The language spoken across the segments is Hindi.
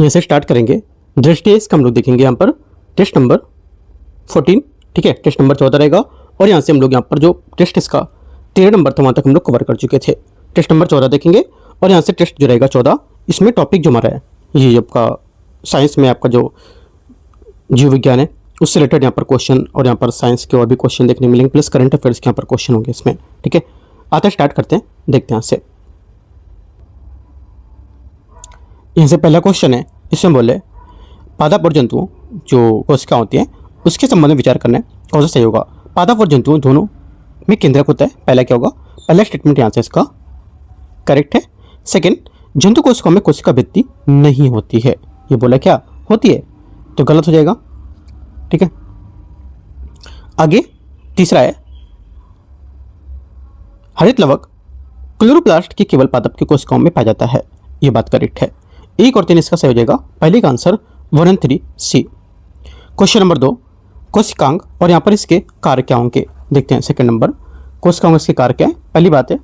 यहाँ से स्टार्ट करेंगे। दृष्टि इसका हम लोग देखेंगे यहाँ पर टेस्ट नंबर 14, ठीक है, टेस्ट नंबर 14 रहेगा। और यहाँ से हम लोग यहाँ पर जो टेस्ट इसका 13 नंबर था वहाँ तक हम लोग कवर कर चुके थे। टेस्ट नंबर 14 देखेंगे और यहाँ से टेस्ट जो रहेगा 14, इसमें टॉपिक जो हमारा है ये आपका साइंस में आपका जो जीव विज्ञान है उससे रिलेटेड यहाँ पर क्वेश्चन और यहाँ पर साइंस के और भी क्वेश्चन देखने मिलेंगे, प्लस करंट अफेयर्स के यहाँ पर क्वेश्चन होंगे इसमें, ठीक है। आते स्टार्ट करते हैं, देखते हैं यहाँ से पहला क्वेश्चन है, इसमें बोले पादप और जंतुओं जो कोशिका होती है उसके संबंध में विचार करना है, कौन सा सही होगा। पादप और जंतुओं दोनों में केंद्रक होता है, पहला क्या होगा, पहला स्टेटमेंट यहाँ से इसका करेक्ट है। सेकंड, जंतु कोशिकाओं में कोशिका भित्ति नहीं होती है, ये बोला क्या होती है, तो गलत हो जाएगा, ठीक है। आगे तीसरा है हरित लवक क्लोरोप्लास्ट की केवल पादप की कोशिकाओं में पाया जाता है, ये बात करेक्ट है। 1 और 3 इसका सही हो जाएगा, पहले का आंसर 1 और 3 सी। क्वेश्चन नंबर 2, कोशिकांग और यहाँ पर इसके कार्य क्या होंगे, देखते हैं। सेकंड नंबर, कोशिकांग इसके कार्य क्या है, पहली बात है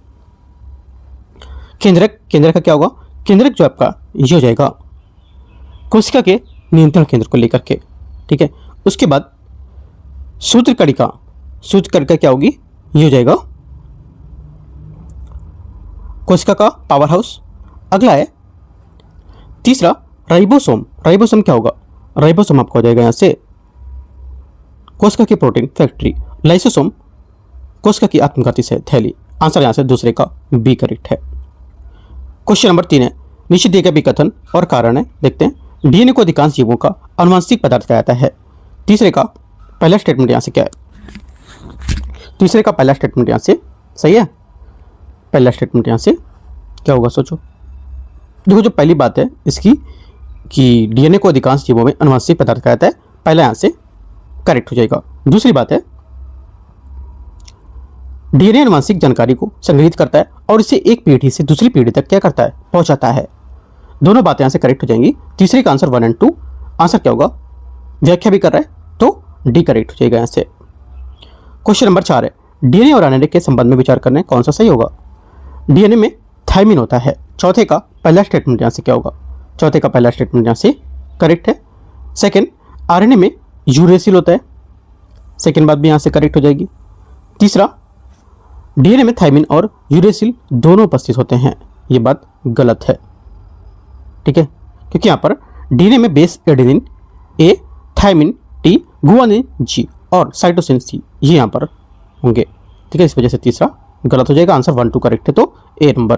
केंद्रक, केंद्रक का क्या होगा, केंद्रक जो आपका ये हो जाएगा कोशिका के नियंत्रण केंद्र को लेकर के, ठीक है। उसके बाद सूत्रकणिका, सूत्रकणिका क्या होगी, ये हो जाएगा कोशिका का पावर हाउस। अगला है तीसरा राइबोसोम, राइबोसोम क्या होगा, राइबोसोम आपका हो जाएगा यहाँ से कोशिका की प्रोटीन फैक्ट्री। लाइसोसोम कोशिका की आत्मघाती से थैली, आंसर यहाँ से दूसरे का बी करेक्ट है। क्वेश्चन नंबर 3 है, नीचे दिए गए विकथन और कारण है, देखते हैं। डीएनए को अधिकांश जीवों का आनुवंशिक पदार्थ कहा जाता है, तीसरे का पहला स्टेटमेंट यहाँ से क्या है, तीसरे का पहला स्टेटमेंट यहाँ से सही है, पहला स्टेटमेंट यहाँ से क्या होगा सोचो। देखो जो पहली बात है इसकी कि डीएनए को अधिकांश जीवों में आनुवंशिक पदार्थ कहा जाता है, पहला यहाँ से करेक्ट हो जाएगा। दूसरी बात है डीएनए आनुवंशिक जानकारी को संग्रहित करता है और इसे एक पीढ़ी से दूसरी पीढ़ी तक क्या करता है, पहुंचाता है, दोनों बातें यहाँ से करेक्ट हो जाएंगी। तीसरे का आंसर 1 और 2, आंसर क्या होगा, व्याख्या भी कर रहा है तो डी करेक्ट हो जाएगा यहाँ से। क्वेश्चन नंबर 4 है, डीएनए और आरएनए के संबंध में विचार करना है, कौन सा सही होगा। डीएनए में थायमिन होता है, चौथे का पहला स्टेटमेंट यहाँ से क्या होगा, चौथे का पहला स्टेटमेंट यहाँ से करेक्ट है। सेकेंड, आरएनए में यूरेसिल होता है, सेकेंड बात भी यहाँ से करेक्ट हो जाएगी। तीसरा, डीएनए में थायमिन और यूरेसिल दोनों उपस्थित होते हैं, ये बात गलत है, ठीक है, क्योंकि यहाँ पर डीएनए में base adenine A, thymine T, guanine G और साइटोसिन सी ये यहाँ पर होंगे, ठीक है, इस वजह से तीसरा गलत हो जाएगा, आंसर 1, 2 करेक्ट है तो ए नंबर।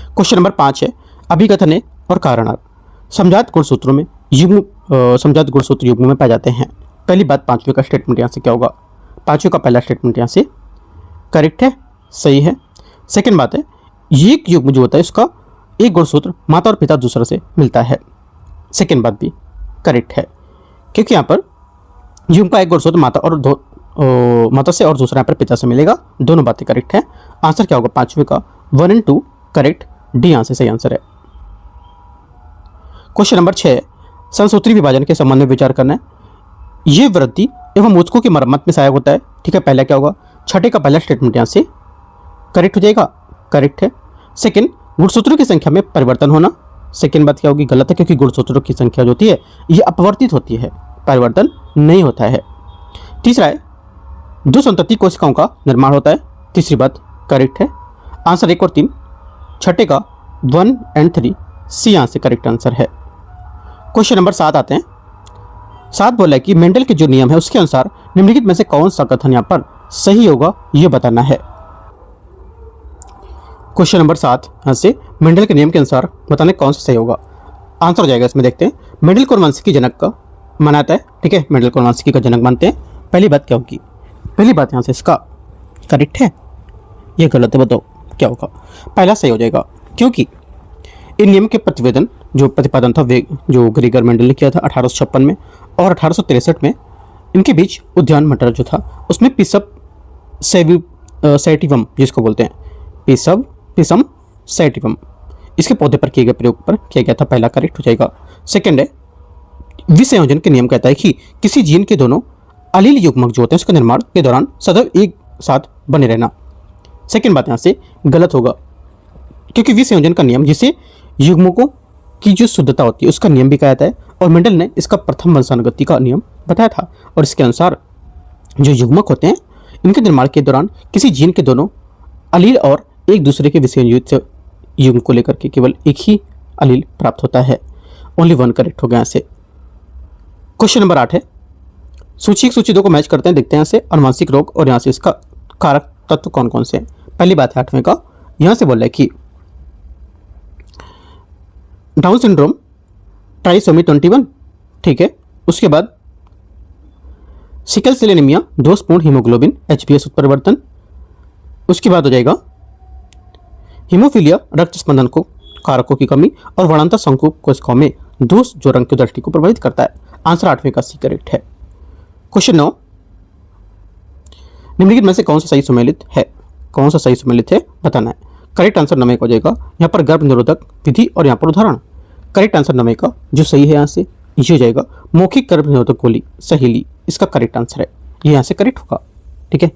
क्वेश्चन नंबर 5 है, अभिकथन और कारणार्थ समजात गुणसूत्रों में युग्म, समजात गुणसूत्र युग्म में पाए जाते हैं, पहली बात 5वें का स्टेटमेंट यहाँ से क्या होगा, 5वें का पहला स्टेटमेंट यहाँ से करेक्ट है, सही है। सेकंड बात है ये युग्म जो होता है उसका एक गुणसूत्र माता और पिता दूसरे से मिलता है, सेकंड बात भी करेक्ट है, क्योंकि यहाँ पर युग्म का एक गुणसूत्र माता से और दूसरा यहाँ पर पिता से मिलेगा, दोनों बातें करेक्ट है। आंसर क्या होगा 5वें का 1 और 2 करेक्ट, डी यहाँ से सही आंसर है। क्वेश्चन नंबर 6, संसूत्री विभाजन के संबंध में विचार करना है, ये वृद्धि एवं ऊतकों की मरम्मत में सहायक होता है, ठीक है, पहला क्या होगा, छठे का पहला स्टेटमेंट यहाँ से करेक्ट हो जाएगा, करेक्ट है। सेकंड, गुणसूत्रों की संख्या में परिवर्तन होना, सेकंड बात क्या होगी, गलत है, क्योंकि गुणसूत्रों की संख्या जो होती है ये अपवर्तित होती है, परिवर्तन नहीं होता है। तीसरा है 2 संतति कोशिकाओं का निर्माण होता है, तीसरी बात करेक्ट है, आंसर 1 और 3, छठे का 1 और 3 सी यहाँ से करेक्ट आंसर है। क्वेश्चन नंबर 7 आते हैं। 7 बोला है कि मेंडल के जो नियम है उसके अनुसार निम्नलिखित में से कौन सा कथन यहाँ पर सही होगा ये बताना है। क्वेश्चन नंबर 7 यहाँ से मेंडल के नियम के अनुसार बताने कौन सा सही होगा, आंसर हो जाएगा इसमें, देखते हैं। मेंडल को आनुवंशिकी जनक का मानता है, ठीक है, मेंडल को आनुवंशिकी का जनक मानते हैं, पहली बात क्या होगी, पहली बात यहाँ से इसका करेक्ट है, ये गलत है, बताओ क्या होगा, पहला सही हो जाएगा, क्योंकि इन नियम के जो प्रतिपादन था जो ग्रेगर मेंडल ने किया था 1856 में और 1863 में, इनके बीच उद्यान मटर जो था उसमें पिसम सैटिवम जिसको बोलते हैं, पिसम सैटिवम, इसके पौधे पर किए गए प्रयोग पर किया गया था, पहला करेक्ट हो जाएगा। सेकंड है विसंयोजन के नियम कहता है कि किसी जीन के दोनों अलील युग्मक जो होते हैं उसके निर्माण के दौरान सदैव एक साथ बने रहना, सेकंड बात यहाँ से गलत होगा, क्योंकि विसंयोजन का नियम जिसे युग्मों को की जो शुद्धता होती है उसका नियम भी कहता है, और मेंडल ने इसका प्रथम वंशानुगति का नियम बताया था। और इसके अनुसार जो युग्मक होते हैं इनके निर्माण के दौरान किसी जीन के दोनों अलील और एक दूसरे के विषयुक्त युग्म को लेकर के केवल एक ही अलील प्राप्त होता है। ओनली वन करेक्ट हो गया यहाँ से। क्वेश्चन नंबर 8 है, सूची 1 सूची 2 को मैच करते हैं, देखते हैं यहाँ से अनुवांशिक रोग और यहाँ से इसका कारक तत्व कौन कौन से हैं। पहली बात है 8वें का, यहाँ से बोल रहा है कि डाउन सिंड्रोम ट्राइसोमी 21, ठीक है। उसके बाद सिकल सेल एनीमिया, दोषपूर्ण हीमोग्लोबिन HbS उत्परिवर्तन। उसके बाद हो जाएगा हीमोफीलिया, रक्त स्पंदन को कारकों की कमी, और वर्णांतर संकुल कोशिकाओं में दोष जो रंग की दृष्टि को प्रभावित करता है। आंसर 8वें का सी करेक्ट है। क्वेश्चन 9, निम्नलिखित में से कौन सा सही सुमेलित है, कौन सा सही सुमेलित है बताना है। करेक्ट आंसर 9 का हो जाएगा यहाँ पर गर्भ निरोधक विधि और यहाँ पर उदाहरण। करेक्ट आंसर 9 का जो सही है यहाँ से ये हो जाएगा मौखिक गर्भ निरोधक गोली सहेली, इसका करेक्ट आंसर है, ये यहाँ से करेक्ट होगा, ठीक है।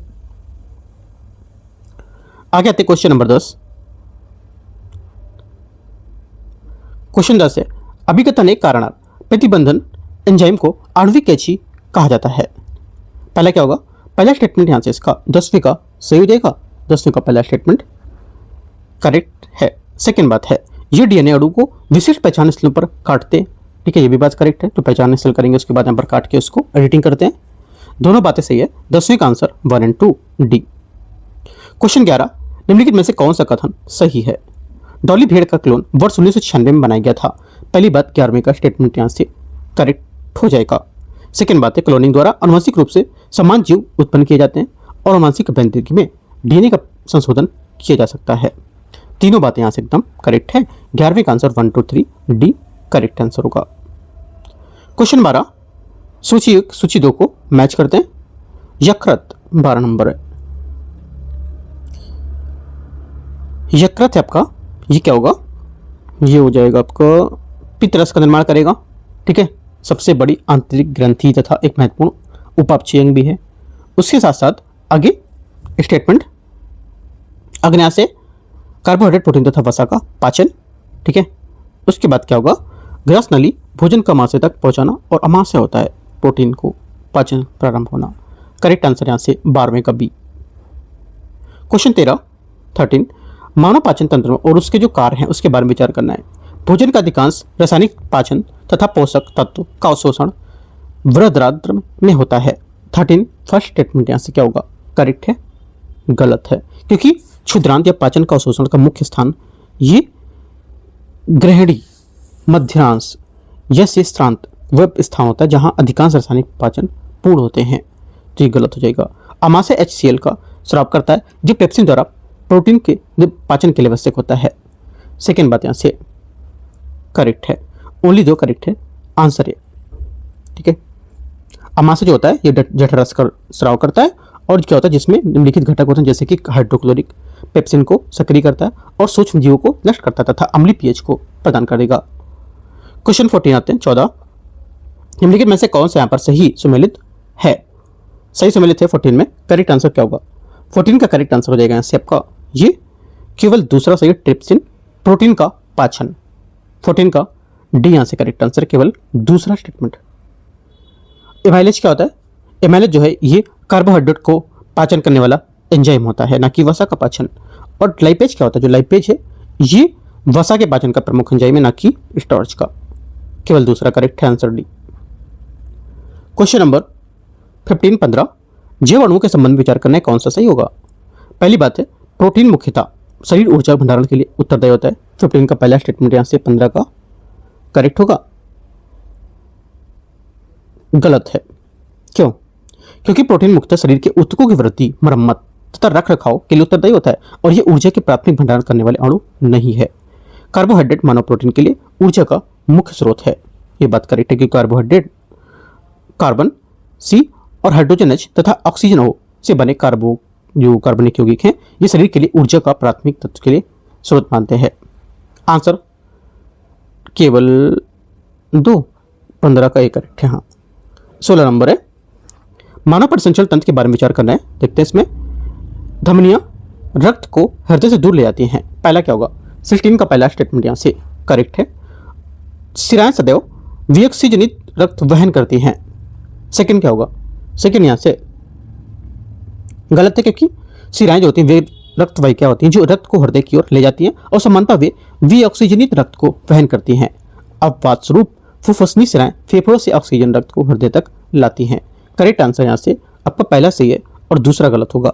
आगे आते क्वेश्चन नंबर 10। क्वेश्चन 10 है, अभिकथन एक कारण प्रतिबंधन एंजाइम को आणविक कैची कहा जाता है। पहला क्या होगा, पहला स्टेटमेंट यहाँ से इसका 10वीं का सही हो जाएगा, 10वीं का पहला स्टेटमेंट करेक्ट है। सेकंड बात है, ये डीएनए अणु को विशिष्ट पहचान स्थलों पर काटते, ठीक है, ये भी बात करेक्ट है। तो पहचान स्थल करेंगे, उसके बाद यहाँ पर काट के उसको एडिटिंग करते हैं, दोनों बातें सही है। 10वीं का आंसर 1 और 2 डी। क्वेश्चन 11, निम्नलिखित में से कौन सा कथन सही है। डॉली भेड़ का क्लोन वर्ष 1996 में बनाया गया था। पहली बात 11वीं का स्टेटमेंट यहाँ से करेक्ट हो जाएगा। सेकंड बात है, क्लोनिंग द्वारा आनुवंशिक रूप से समान जीव उत्पन्न किए जाते हैं और आनुवंशिक अभियांत्रिकी में डीएनए का संशोधन किया जा सकता है। तीनों बातें यहाँ से एकदम करेक्ट है। 11वीं का आंसर 1, 2, 3 डी करेक्ट आंसर होगा। क्वेश्चन 12, सूची 1 सूची 2 को मैच करते हैं। यकृत 12 नंबर है। यकृत है आपका, ये क्या होगा, ये हो जाएगा आपका पित्तरस का निर्माण करेगा, ठीक है। सबसे बड़ी आंतरिक ग्रंथि तथा एक महत्वपूर्ण उपापचयी अंग भी है। उसके साथ साथ आगे स्टेटमेंट अग्न्या से कार्बोहाइड्रेट प्रोटीन तथा वसा का पाचन, ठीक है। उसके बाद क्या होगा, ग्रस नली भोजन का अमाशय तक पहुंचाना और अमाशय होता है प्रोटीन को पाचन प्रारंभ होना। करेक्ट आंसर यहाँ से 12वें का बी। क्वेश्चन 13 मानव पाचन तंत्र और उसके जो कार्य हैं उसके बारे में विचार करना है। भोजन का अधिकांश रासायनिक पाचन तथा पोषक तत्व का अवशोषण वृद्धराद्र में होता है। 13 फर्स्ट स्टेटमेंट यहाँ से क्या होगा, करेक्ट है, गलत है, क्योंकि क्षुद्रांत या पाचन का अवशोषण का मुख्य स्थान ये ग्रहणी मध्यांश या शेषांत वह स्थान होता है जहां अधिकांश रासायनिक पाचन पूर्ण होते हैं, तो ये गलत हो जाएगा। अमाशय HCl का स्राव करता है जो पेप्सिन द्वारा प्रोटीन के पाचन के लिए आवश्यक होता है। सेकेंड बात यहाँ से करेक्ट है, ओनली 2 करेक्ट है, आंसर है, ठीक है। अमाशय जो होता है ये जठरस का स्राव करता है और क्या होता है जिसमें निम्नलिखित घटक होते हैं जैसे कि हाइड्रोक्लोरिक पेप्सिन को सक्रिय करता है और सूक्ष्म जीवों को नष्ट करता है तथा अम्लीय पीएच को प्रदान करेगा। क्वेश्चन 14 आते हैं 14, निम्नलिखित में से कौन सा यहाँ पर सही सुमेलित है। सही सुमेलित है 14 में, करेक्ट आंसर क्या होगा, 14 का करेक्ट आंसर हो जाएगा यहाँ से आपका ये केवल दूसरा सही ट्रिप्सिन प्रोटीन का पाचन। 14 का डी यहाँ से करेक्ट आंसर, केवल दूसरा स्टेटमेंट। एमाइलेज क्या होता है, एमाइलेज जो है ये कार्बोहाइड्रेट को पाचन करने वाला एंजाइम होता है, ना कि वसा का पाचन। और लाइपेज क्या होता है, जो लाइपेज है ये वसा के पाचन का प्रमुख एंजाइम है, ना कि स्टार्च का। केवल दूसरा करेक्ट है, आंसर डी। क्वेश्चन नंबर 15 जैव अणुओं के संबंध में विचार करना है, कौन सा सही होगा। पहली बात है, प्रोटीन मुख्यतः शरीर ऊर्जा भंडारण के लिए उत्तरदायी होता है। 15 का पहला स्टेटमेंट यहाँ से 15 का करेक्ट होगा, गलत है। क्यों, क्योंकि प्रोटीन मुख्यतः शरीर के ऊतकों की वृद्धि, मरम्मत तथा रख रखाव के लिए उत्तरदायी होता है और यह ऊर्जा के प्राथमिक भंडारण करने वाले अणु नहीं है। कार्बोहाइड्रेट मानव प्रोटीन के लिए ऊर्जा का मुख्य स्रोत है, ये बात करेक्ट है कि कार्बोहाइड्रेट कार्बन सी और हाइड्रोजन H तथा ऑक्सीजन O से बने जो कार्बनिक यौगिक हैं ये शरीर के लिए ऊर्जा का प्राथमिक तत्व के लिए स्रोत मानते हैं। आंसर केवल 2, 15 का एक करेक्ट है। हाँ, 16 नंबर है, मानव परिसंचरण तंत्र के बारे में विचार करना है। देखते हैं इसमें धमनियां रक्त को हृदय से दूर ले जाती हैं। पहला क्या होगा, 16 का पहला स्टेटमेंट यहाँ से करेक्ट है। शिराएं सदैव वियक्सीजनित रक्त वहन करती हैं। सेकंड क्या होगा? सेकंड यहाँ से गलत है, क्योंकि शिराएं जो होती हैं वे रक्त वाहिका होती हैं जो रक्त को हृदय की ओर ले जाती हैं और समानता वे विऑक्सीजनित रक्त को वहन करती हैं। अपवाद स्वरूप फुफ्फुसनी शिराएं फेफड़ों से ऑक्सीजन रक्त को हृदय तक लाती हैं। करेक्ट आंसर यहाँ से आपका पहला सही है और दूसरा गलत होगा।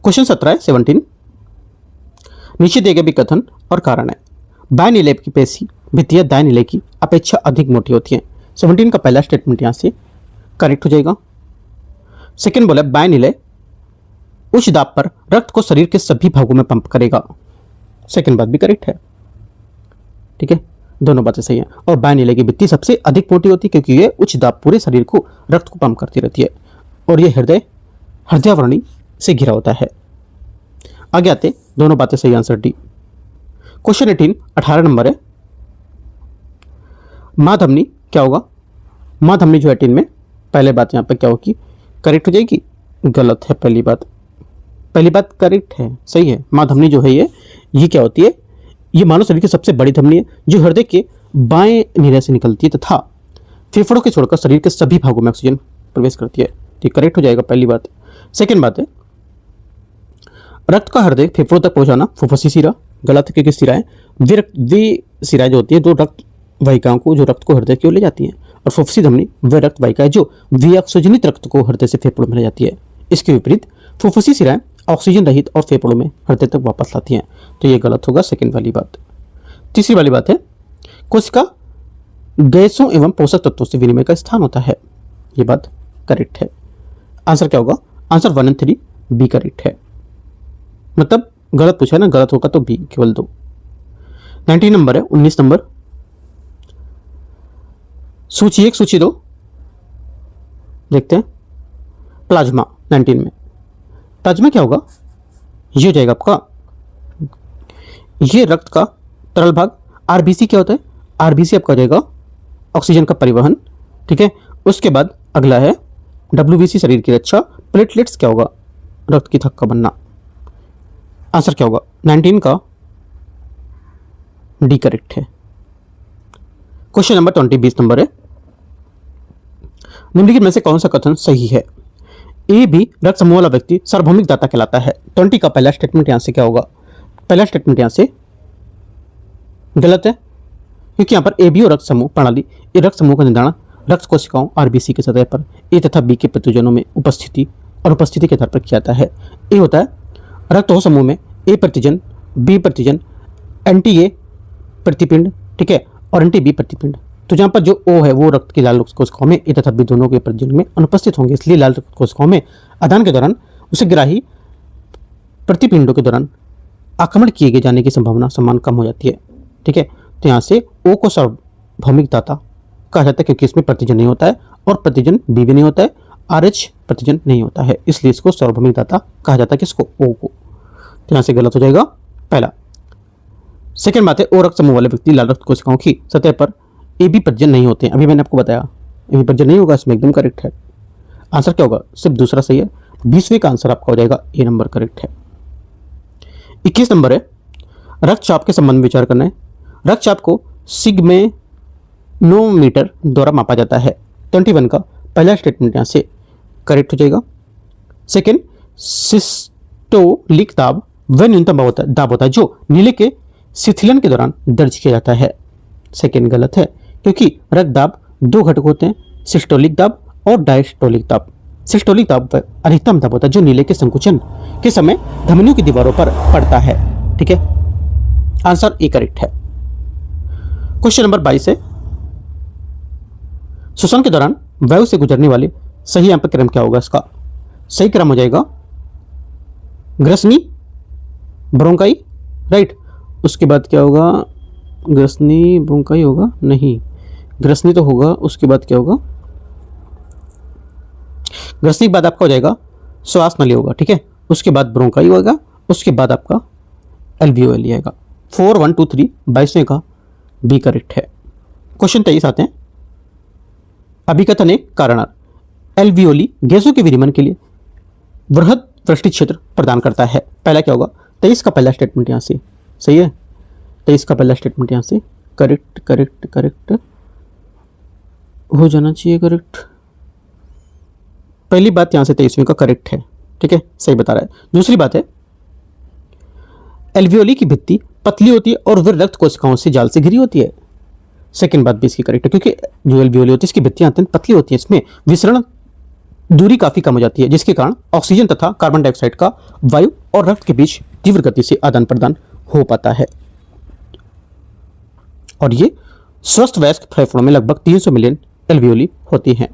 क्वेश्चन 17 नीचे दिए गए भी कथन और कारण है। बाएं नीले की पेशी भित्तियां दाएं नीले की अपेक्षा अधिक मोटी होती हैं। 17 का पहला स्टेटमेंट यहाँ से करेक्ट हो जाएगा। सेकंड बोला बाएं नीले उच्च दाब पर रक्त को शरीर के सभी भागों में पंप करेगा। सेकंड बात भी करेक्ट है, ठीक है, दोनों बातें सही हैं। और बाएं नीले की भित्ति सबसे अधिक मोटी होती है क्योंकि ये उच्च दाब पूरे शरीर को रक्त को पंप करती रहती है और ये हृदयावरणी से घिरा होता है। आगे आते, दोनों बातें सही, आंसर डी। क्वेश्चन 18 नंबर है। मां धमनी क्या होगा? मां धमनी जो 18 में पहले बात यहाँ पर क्या होगी? करेक्ट हो जाएगी। गलत है पहली बात करेक्ट है, सही है। मां धमनी जो है ये क्या होती है? ये मानव शरीर की सबसे बड़ी धमनी है जो हृदय के बाएं नीले से निकलती है तथा फेफड़ों के छोड़कर शरीर के सभी भागों में ऑक्सीजन प्रवेश करती है। ठीक, करेक्ट हो जाएगा पहली बात। सेकेंड बात है रक्त का हृदय फेफड़ों तक पहुंचाना फुफ्फुसी शिरा। गलत है क्योंकि शिराएं वे शिराएं जो होती है जो रक्त वाहिकाओं को जो रक्त को हृदय की ओर ले जाती हैं और फुफ्फुसी धमनी वह रक्त वाहिका है जो विऑक्सीजनित रक्त को हृदय से फेफड़ों में ले जाती है। इसके विपरीत फुफ्फुसी शिराएं ऑक्सीजन रहित और फेफड़ों में हृदय तक वापस लाती हैं। तो ये गलत होगा सेकंड वाली बात। तीसरी वाली बात है कोशिका गैसों एवं पोषक तत्वों से विनिमय का स्थान होता है। ये बात करेक्ट है। आंसर क्या होगा? आंसर 1 और 3 बी करेक्ट है। मतलब गलत पूछा है ना, गलत होगा तो बी केवल 2। 19 नंबर है। 19 नंबर सूची 1 सूची 2 देखते हैं। प्लाज्मा 19 में प्लाज्मा क्या होगा? ये हो जाएगा आपका ये रक्त का तरल भाग। आरबीसी क्या होता है? आरबीसी आपका हो जाएगा ऑक्सीजन का परिवहन, ठीक है। उसके बाद अगला है डब्ल्यूबीसी शरीर की रक्षा। प्लेटलेट्स क्या होगा? रक्त की थक्का बनना। आंसर क्या होगा? 19 का डी करेक्ट है। क्वेश्चन नंबर 20 20 नंबर है। निम्नलिखित में से कौन सा कथन सही है? ए बी रक्त समूह वाला व्यक्ति सार्वभौमिक दाता कहलाता है। 20 का पहला स्टेटमेंट यहां से क्या होगा? पहला स्टेटमेंट यहां से गलत है क्योंकि यहां पर ए बी और रक्त समूह प्रणाली ये रक्त समूह का निर्धारण रक्त कोशिकाओं आरबीसी के सतह पर ए तथा बी के प्रतिजनों में उपस्थिति और अनुपस्थिति के आधार पर किया जाता है। ए होता है रक्त समूह में ए प्रतिजन, बी प्रतिजन, एंटी ए प्रतिपिंड, ठीक है, और एंटी बी प्रतिपिंड। तो जहाँ पर जो ओ है वो रक्त की लाल रक्त कोशिकाओं में ए तथा बी दोनों के प्रतिजन में अनुपस्थित होंगे, इसलिए लाल रक्त कोशिकाओं में आदान के दौरान उसे ग्राही प्रतिपिंडों के दौरान आक्रमण किए गए जाने की संभावना समान कम हो जाती है, ठीक है। तो यहाँ से ओ को सार्वभौमिक दाता कहा जाता है क्योंकि इसमें प्रतिजन नहीं होता है और प्रतिजन बी भी नहीं होता है, आरएच प्रतिजन नहीं होता है, इसलिए इसको सार्वभौमिक दाता कहा जाता है। किसको? ओ को। तो यहाँ से गलत हो जाएगा पहला। सेकेंड बात है ओ रक्त समूह वाले व्यक्ति लाल रक्त कोशिकाओं की सतह पर ए बी प्रतिजन नहीं होते हैं। अभी मैंने आपको बताया ए बी प्रतिजन नहीं होगा, इसमें एकदम करेक्ट है। आंसर क्या होगा? सिर्फ दूसरा सही है। 20वें का आंसर आपका हो जाएगा ए नंबर करेक्ट है। 21 नंबर है रक्तचाप के संबंध में विचार करना है। रक्तचाप को सिग्मेनोमीटर द्वारा मापा जाता है। 21 का पहला स्टेटमेंट यहाँ से करेक्ट हो जाएगा। सेकेंड सिस्टोलिक दाब वह न्यूनतम दाब होता है जो नीले के शिथिलन के दौरान दर्ज किया जाता है। सेकेंड गलत है क्योंकि रक्त दाब 2 घटक होते हैं, सिस्टोलिक दाब और डायस्टोलिक दाब। सिस्टोलिक दाब पर अधिकतम दाब होता है जो नीले के संकुचन के समय धमनियों की दीवारों पर पड़ता है, ठीक है। आंसर ए करेक्ट है। क्वेश्चन नंबर 22 है श्वसन के दौरान वायु से गुजरने वाले सही यहाँ पर क्रम क्या होगा? इसका सही क्रम हो जाएगा ग्रसनी ब्रोंकाई, राइट। उसके बाद क्या होगा? ग्रसनी ब्रोंकाई होगा? नहीं, ग्रसनी तो होगा। उसके बाद क्या होगा? ग्रसनी के बाद आपका हो जाएगा श्वास नली होगा, ठीक है। उसके बाद ब्रोंकाई होगा, उसके बाद आपका एल्वियोली आएगा। 4 1 2 3 22वें का बी करेक्ट है। क्वेश्चन 23 आते हैं। अभिकथन एक कारण एल्वियोली गैसों के विनिमय के लिए वृहद वृष्टि क्षेत्र प्रदान करता है। पहला क्या होगा? 23 का पहला स्टेटमेंट यहाँ से सही है। 23 का पहला स्टेटमेंट यहाँ से करेक्ट करेक्ट करेक्ट हो जाना चाहिए करेक्ट। पहली बात यहाँ से 23वीं का करेक्ट है, ठीक है, सही बता रहा है। दूसरी बात है एल्वियोली की भित्ति पतली होती है और वे रक्त कोशिकाओं से जाल से घिरी होती है। सेकंड बात भी इसकी करेक्ट है, क्योंकि जो एल्वियोली होती है इसकी भित्तियां अत्यंत पतली होती है, इसमें विसरण दूरी काफी कम हो जाती है, जिसके कारण ऑक्सीजन तथा कार्बन डाइऑक्साइड का वायु और रक्त के बीच तीव्र गति से आदान प्रदान हो पाता है। और ये स्वस्थ वयस्क फेफड़ों में लगभग 300 मिलियन एल्वियोली होती हैं।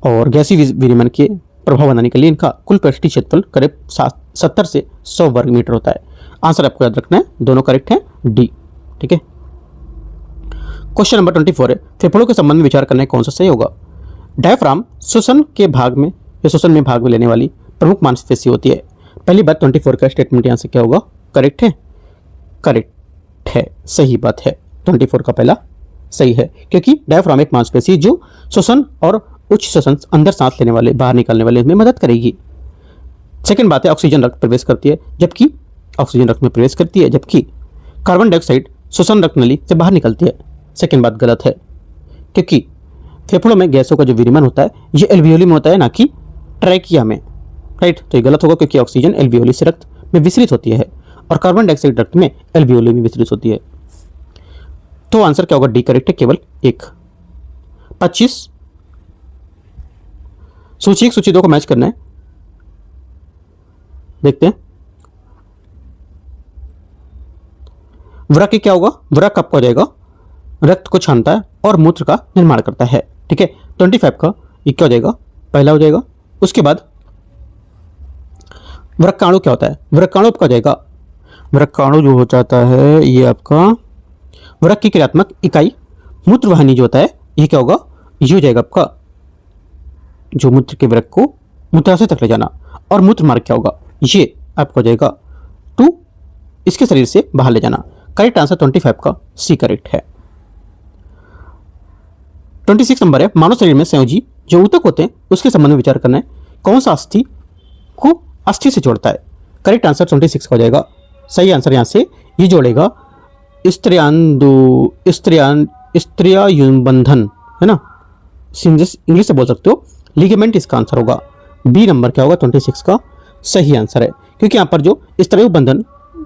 और गैसीय विनिमय के प्रभाव बनाने के लिए इनका कुल पृष्ठीय क्षेत्रफल करीब 70 से 100 वर्ग मीटर होता है। आंसर आपको याद रखना है, दोनों करेक्ट हैं, डी, ठीक है। क्वेश्चन नंबर 24 है फेफड़ों के संबंध में विचार करना है कौन सा सही होगा। डायफ्राम श्वसन के भाग में या श्वसन में भाग में लेने वाली प्रमुख मांसपेशी होती है। पहली बात 24 का स्टेटमेंट यहाँ से क्या होगा, करेक्ट है, करेक्ट है, सही बात है, 24 का पहला सही है, क्योंकि डायफ्राम एक मांसपेशी जो श्वसन और उच्च श्वसन अंदर सांस लेने वाले बाहर निकालने वाले में मदद करेगी। सेकंड बात है ऑक्सीजन रक्त प्रवेश करती है, जबकि ऑक्सीजन रक्त में प्रवेश करती है, जबकि कार्बन डाइऑक्साइड श्वसन रक्त नली से बाहर निकलती है। सेकंड बात गलत है, क्योंकि फेफड़ों में गैसों का जो विनिमय होता है ये एल्वियोली में होता है, ना कि ट्रैकिया में, राइट। तो ये गलत होगा, क्योंकि ऑक्सीजन एल्वियोली से रक्त में विसरित होती है और कार्बन डाइऑक्साइड रक्त में एल्वियोली में विसरित होती है। तो आंसर क्या होगा, डी करेक्ट है, केवल एक। 25 सूची 1 सूची 2 को मैच करना है, देखते हैं। वृक्क क्या होगा, वृक्क आपको हो जाएगा रक्त को छानता है और मूत्र का निर्माण करता है, ठीक है। 25 का ये क्या हो जाएगा, पहला हो जाएगा। उसके बाद वृक्काणु क्या होता है, वृक्काणु आपका हो जाएगा, वृक्काणु जो हो जाता है ये आपका वृक्क की क्रियात्मक इकाई मूत्रवाहिनी जो होता है ये क्या होगा, ये हो जाएगा आपका जो मूत्र के वृक्क को मूत्राशय तक ले जाना। और मूत्र मार्ग क्या होगा, ये आपको हो जाएगा 2 इसके शरीर से बाहर ले जाना। करेक्ट आंसर 25 का सी करेक्ट है। 26 नंबर है मानव शरीर में संयोजी जो ऊतक होते हैं उसके संबंध में विचार करना है, कौन सा अस्थि को अस्थि से जोड़ता है। करेक्ट आंसर 26 का हो जाएगा, सही आंसर यहाँ से ये जोड़ेगा स्त्रियायुबंधन, है ना, इंग्लिश से बोल सकते हो, लिगामेंट इसका आंसर होगा। बी नंबर क्या होगा 26 का सही आंसर है, क्योंकि यहाँ पर जो स्त्रियायुबंधन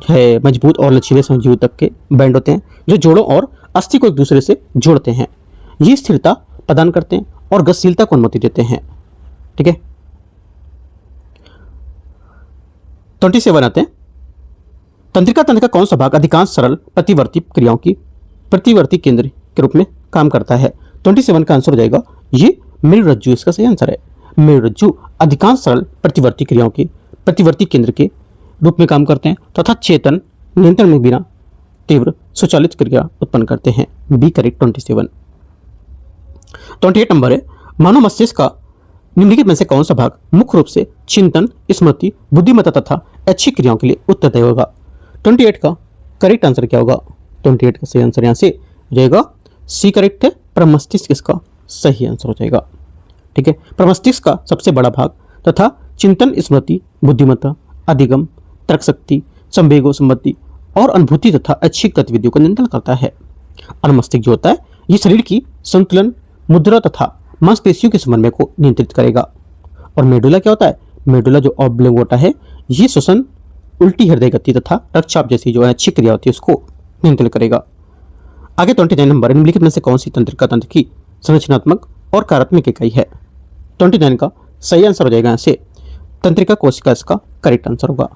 है मजबूत और लचीले संयोजी ऊतक के बैंड होते हैं जो जोड़ों और अस्थि को एक दूसरे से जोड़ते हैं। ये स्थिरता प्रदान करते हैं और गतिशीलता को अनुमति देते हैं, ठीक है। 27 आते हैं तंत्रिका तंत्र का कौन सा भाग अधिकांश सरल प्रतिवर्ती क्रियाओं की प्रतिवर्ती केंद्र के रूप में काम करता है। 27 का आंसर हो जाएगा ये मेरुरज्जु, इसका सही आंसर है। मेरुरज्जु अधिकांश सरल प्रतिवर्ती क्रियाओं के प्रतिवर्ती केंद्र के रूप में काम करते हैं तथा चेतन नियंत्रण में बिना तीव्र स्वचालित क्रिया उत्पन्न करते हैं। B correct 27। 28 नंबर है मानव मस्तिष्क का निम्नलिखित में से कौन सा भाग मुख्य रूप से चिंतन, स्मृति, बुद्धिमत्ता तथा ऐच्छिक क्रियाओं के लिए उत्तरदायी होगा। 28 का करेक्ट आंसर क्या होगा, 28 का सही आंसर यहाँ से हो जाएगा सी करेक्ट है, प्रमस्तिष्क इसका सही आंसर हो जाएगा, ठीक है। प्रमस्तिष्क का सबसे बड़ा भाग तथा चिंतन, स्मृति, बुद्धिमत्ता, अधिगम, तर्क शक्ति, संवेगों संबंधी और अनुभूति तथा ऐच्छिक गतिविधियों का नियंत्रण करता है। और मस्तिष्क जो होता है ये शरीर की संतुलन, मुद्रा तथा मांसपेशियों के समन्वय को नियंत्रित करेगा। और मेडुला क्या होता है, मेडुला जो ऑब्लिंगोटा है ये श्वसन, उल्टी हृदय गति तथा रक्तचाप जैसी जो अच्छी क्रिया होती है उसको नियंत्रित करेगा। आगे 29 नंबर निम्नलिखित में से कौन सी तंत्रिका तंत्र की संरचनात्मक और कार्यात्मक इकाई है। 29 का सही आंसर हो जाएगा यहाँ से तंत्रिका कोशिका, इसका करेक्ट आंसर होगा।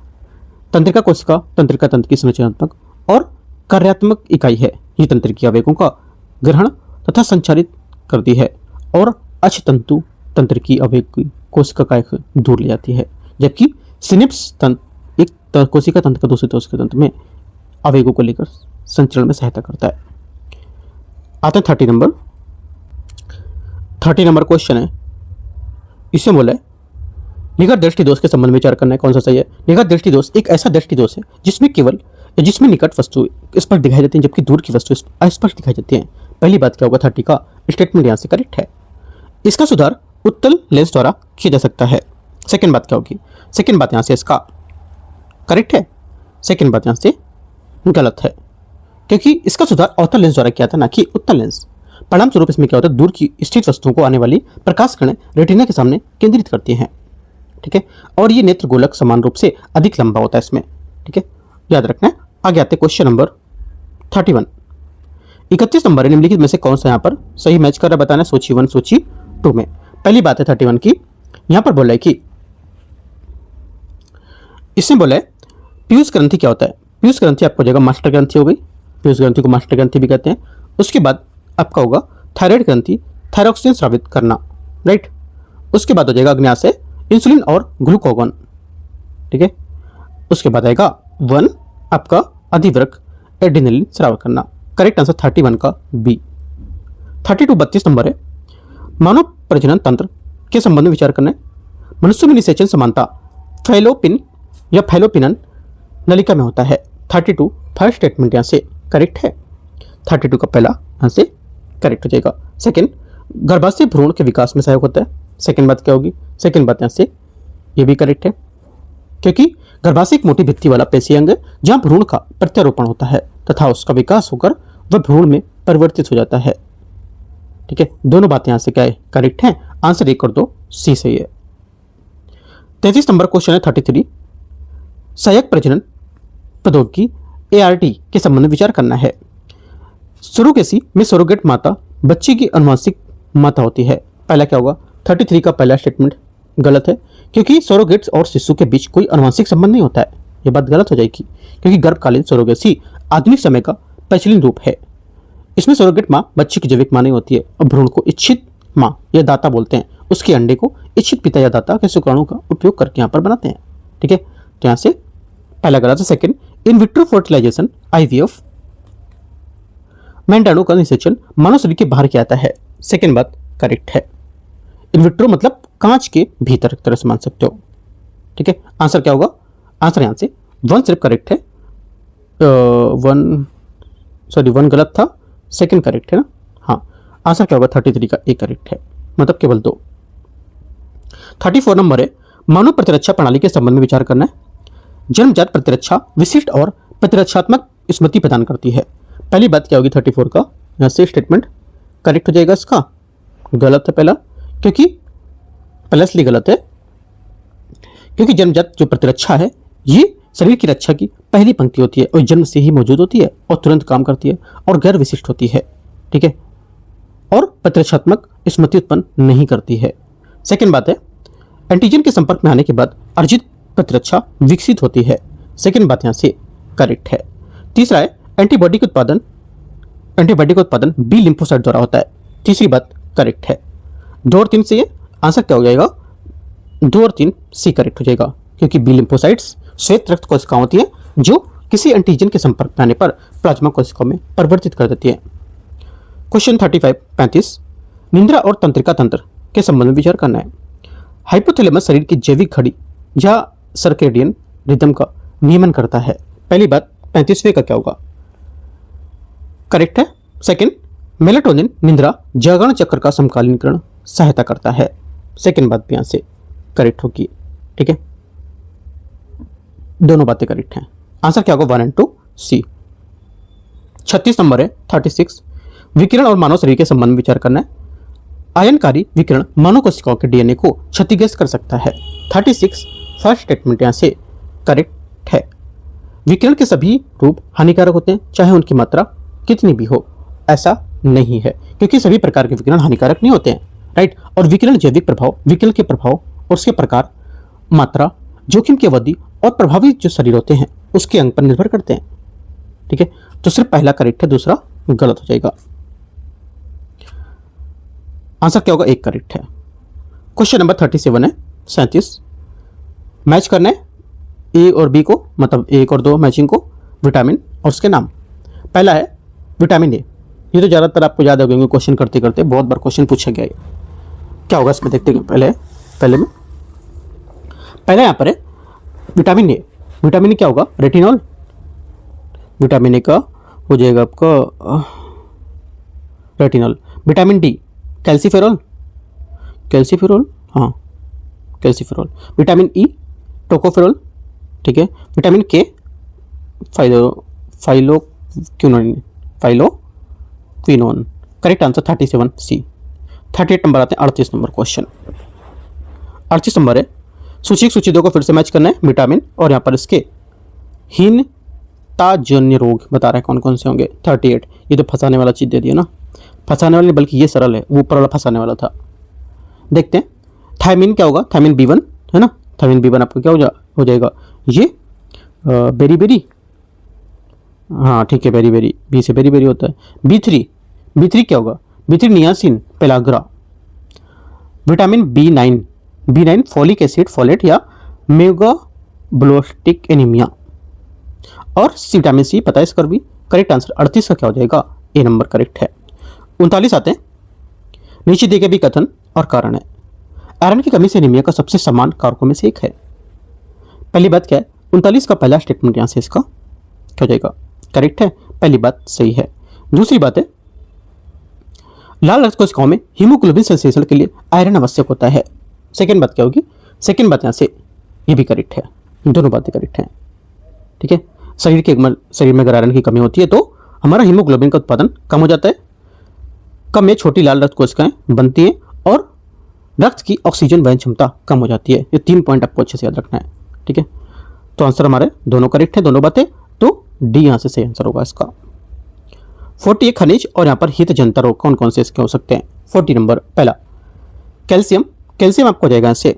तंत्रिका कोशिका तंत्रिका तंत्र की संरचनात्मक और कार्यात्मक इकाई है। ये तंत्रिका आवेगों का ग्रहण तथा संचालित करती है और अक्षतंतु तंत्र की आवेग की कोशिका का एक दूर ले जाती है, जबकि सिनेप्स तंत्र एक कोशिका तंत्र का दूसरे कोशिका तंत्र में आवेगों को लेकर संचरण में सहायता करता है। आते हैं 30 नंबर। 30 नंबर क्वेश्चन है, इसमें बोला है निकट दृष्टि दोष के संबंध में विचार करना है, कौन सा सही है। निकट दृष्टि दोष एक ऐसा दृष्टि दोष है जिसमें निकट वस्तु स्पष्ट दिखाई देती है जबकि दूर की वस्तु अस्पष्ट दिखाई देती है। पहली बात क्या होगा, 30 का स्टेटमेंट यहाँ से करेक्ट है। इसका सुधार उत्तल लेंस द्वारा किया जा सकता है। सेकंड बात क्या होगी, सेकंड बात यहाँ से इसका करेक्ट है, सेकंड बात यहाँ से गलत है, क्योंकि इसका सुधार अवतल लेंस द्वारा किया था, ना कि उत्तल लेंस। परिणाम स्वरूप इसमें क्या होता है, दूर की स्थित वस्तुओं को आने वाली प्रकाश किरणें रेटिना के सामने केंद्रित करती हैं। ठीक है, और ये नेत्र गोलक समान रूप से अधिक लंबा होता है इसमें। ठीक है, याद रखना है। आगे आते क्वेश्चन नंबर 31। 31 नंबर निम्नलिखित में से कौन सा यहाँ पर सही मैच कर रहा है बताना, सूची 1 सूची 2 में। पहली बात है 31 की, यहाँ पर बोला है कि इसमें बोला है पीयूष ग्रंथि क्या होता है। पीयूष ग्रंथि आपको हो जाएगा मास्टर ग्रंथि हो गई, पीयूष ग्रंथि को मास्टर ग्रंथि भी कहते हैं। उसके बाद आपका होगा थायराइड ग्रंथि, थायरॉक्सिन स्रावित करना, राइट। उसके बाद हो जाएगा अग्न्याशय, इंसुलिन और ग्लूकागॉन। ठीक है, उसके बाद आएगा 1 आपका अधिवृक्क, एड्रेनलिन स्राव करना। करेक्ट आंसर 31 का बी। 32 32 नंबर है, मानव प्रजनन तंत्र के संबंध में विचार करना है। मनुष्य में निषेचन समानता फैलोपिन या फैलोपिनन नलिका में होता है। 32 फर्स्ट स्टेटमेंट यहाँ से करेक्ट है। 32 का पहला यहाँ से करेक्ट हो जाएगा। सेकंड, गर्भाशय भ्रूण के विकास में सहायक होता है। सेकंड बात क्या होगी, सेकंड बात यहाँ से ये भी करेक्ट है, क्योंकि गर्भाशय एक मोटी भित्ति वाला पेशी अंग है जहां भ्रूण का प्रत्यारोपण होता है तथा उसका विकास होकर वह भ्रूण में परिवर्तित हो जाता है। ठीक है, दोनों बातें यहां से क्या है, करेक्ट है। आंसर 1 और 2 सी सही है। 33 नंबर क्वेश्चन है 33, सहायक प्रजनन प्रौद्योगिकी ART के संबंध में विचार करना है। सुरोगेसी में सुरोगेट माता बच्चे की अनुवांशिक माता होती है। पहला क्या होगा, 33 का पहला स्टेटमेंट गलत है, क्योंकि सरोगेट्स और शिशु के बीच कोई अनुवांशिक संबंध नहीं होता है। यह बात गलत हो जाएगी, क्योंकि गर्भकालीन सरोगेसी आधुनिक समय का प्रचलित रूप है। इसमें सरोगेट माँ बच्चे की जैविक माँ नहीं होती है और भ्रूण को इच्छित माँ या दाता बोलते हैं। उसके अंडे को इच्छित पिता या दाता के शुक्राणु का उपयोग करके यहाँ पर बनाते हैं। ठीक है, तो यहाँ से पहला गलत है। Second, in vitro fertilization IVF मेंढाणु का निषेचन मानव शरीर के बाहर किया जाता है। सेकेंड बात करेक्ट है। इन विट्रो मतलब कांच के भीतर, एक तरह से मान सकते हो। ठीक है, आंसर क्या होगा, आंसर यहां से 1 सिर्फ करेक्ट है, 1 गलत था, सेकंड करेक्ट है ना। हाँ, आंसर क्या होगा 33 का ए करेक्ट है, मतलब केवल 2। 34 नंबर है, मानव प्रतिरक्षा प्रणाली के संबंध में विचार करना है। जन्मजात प्रतिरक्षा विशिष्ट और प्रतिरक्षात्मक स्मृति प्रदान करती है। पहली बात क्या होगी 34 का, यहाँ से स्टेटमेंट करेक्ट हो जाएगा। इसका गलत है पहला, क्योंकि पहला इसलिए गलत है क्योंकि जन्मजात जो प्रतिरक्षा है ये शरीर की रक्षा की पहली पंक्ति होती है और जन्म से ही मौजूद होती है और तुरंत काम करती है और गैर विशिष्ट होती है। ठीक है, और प्रतिरक्षात्मक स्मृति उत्पन्न नहीं करती है। सेकंड बात है, एंटीजन के संपर्क में आने के बाद अर्जित प्रतिरक्षा विकसित होती है। सेकंड बात यहाँ से करेक्ट है। तीसरा है, एंटीबॉडी का उत्पादन बी लिम्फोसाइट द्वारा होता है। तीसरी बात करेक्ट है। 2 और 3 से ये आंसर क्या हो जाएगा, 2 और 3 सी करेक्ट हो जाएगा, क्योंकि बी लिम्फोसाइट्स श्वेत रक्त कोशिकाएं होती है जो किसी एंटीजन के संपर्क में आने पर प्लाज्मा कोशिकाओं में परिवर्तित कर देती है। क्वेश्चन 35 निंद्रा और तंत्रिका तंत्र के संबंध में विचार करना है। हाइपोथैलेमस शरीर की जैविक घड़ी या सर्केडियन रिदम का नियमन करता है। पहली बात 35वें का क्या होगा, करेक्ट है। सेकंड, मेलाटोनिन निंद्रा जागरण चक्र का समकालीनकरण सहायता करता है। सेकंड बात भी यहाँ से करेक्ट होगी। ठीक है, दोनों बातें करेक्ट हैं। आंसर क्या होगा 1 और 2 सी। 36 नंबर है 36, विकिरण और मानव शरीर के संबंध में विचार करना है। आयनकारी विकिरण मानव कोशिकाओं के DNA को क्षतिग्रस्त कर सकता है। 36 फर्स्ट स्टेटमेंट यहाँ से करेक्ट है। विकिरण के सभी रूप हानिकारक होते हैं, चाहे उनकी मात्रा कितनी भी हो। ऐसा नहीं है, क्योंकि सभी प्रकार के विकिरण हानिकारक नहीं होते हैं, राइट। और विकिरण जैविक प्रभाव, विकिरण के प्रभाव और उसके प्रकार, मात्रा, जोखिम की अवधि और प्रभावित जो शरीर होते हैं उसके अंग पर निर्भर करते हैं। ठीक है, तो सिर्फ पहला करेक्ट है, दूसरा गलत हो जाएगा। आंसर क्या होगा, 1 करेक्ट है। क्वेश्चन नंबर 37 है 37, मैच करना है ए और बी को, मतलब 1 और 2 मैचिंग को, विटामिन और उसके नाम। पहला है विटामिन ए, ये तो ज़्यादातर आपको याद हो गए क्वेश्चन करते करते, बहुत बार क्वेश्चन पूछा गया है। क्या होगा इसमें देखते हैं। पहले यहाँ पर है विटामिन ए। विटामिन ए क्या होगा, रेटिनॉल। विटामिन ए का हो जाएगा आपका रेटिनॉल। विटामिन डी कैल्सीफेरॉल, हाँ कैल्सीफेरॉल। Vitamin E tocopherol. ठीक है, विटामिन के क्विनोन, फाइलोक्विनोन। करेक्ट आंसर 37 सी। 38 नंबर आते हैं 38 नंबर क्वेश्चन। 38 नंबर है, सूची 1 सूची 2 को फिर से मैच करना है, विटामिन और यहाँ पर इसके हीनताजन्य रोग बता रहा है कौन कौन से होंगे। 38, ये तो फंसाने वाला चीज़ दे दिया ना, फंसाने वाली, बल्कि ये सरल है, वो ऊपर वाला फंसाने वाला था। देखते हैं थायमिन क्या होगा, थायमिन B1 है ना, थायमिन B1 आपको क्या हो जाएगा, ये बेरी बेरी, हाँ ठीक है, बेरी बेरी, बी से बेरी बेरी होता है। B3 क्या होगा, B3 niacin pellagra. Vitamin B9 folic acid folate या मेगाब्लोस्टिक एनीमिया। और विटामिन सी पता है इसका भी। करेक्ट आंसर 38 का क्या हो जाएगा, ए नंबर करेक्ट है। 39 आते हैं, नीचे दिए गए भी कथन और कारण है। आयरन की कमी से एनीमिया का सबसे समान कारकों में से एक है। पहली बात क्या है, 39 का पहला स्टेटमेंट यहां से इसका क्या हो जाएगा, करेक्ट है, पहली बात सही है। दूसरी बात है, लाल रक्त कोशिकाओं में हीमोग्लोबिन संश्लेषण के लिए आयरन आवश्यक होता है। सेकेंड बात क्या होगी, सेकेंड बात यहां से ये भी करेक्ट है, दोनों बातें करेक्ट हैं। ठीक है, शरीर में अगर आयरन की कमी होती है तो हमारा हीमोग्लोबिन का उत्पादन कम हो जाता है, कम में छोटी लाल रक्त कोशिकाएं बनती हैं और रक्त की ऑक्सीजन वहन क्षमता कम हो जाती है। ये 3 पॉइंट आपको अच्छे से याद रखना है। ठीक है, तो आंसर हमारे दोनों करेक्ट है, दोनों बातें, तो डी यहां से सही आंसर होगा इसका। 40 खनिज और यहाँ पर हित जनता रोग कौन कौन से इसके हो सकते हैं। 40 नंबर पहला कैल्शियम आपको हो जाएगा इससे,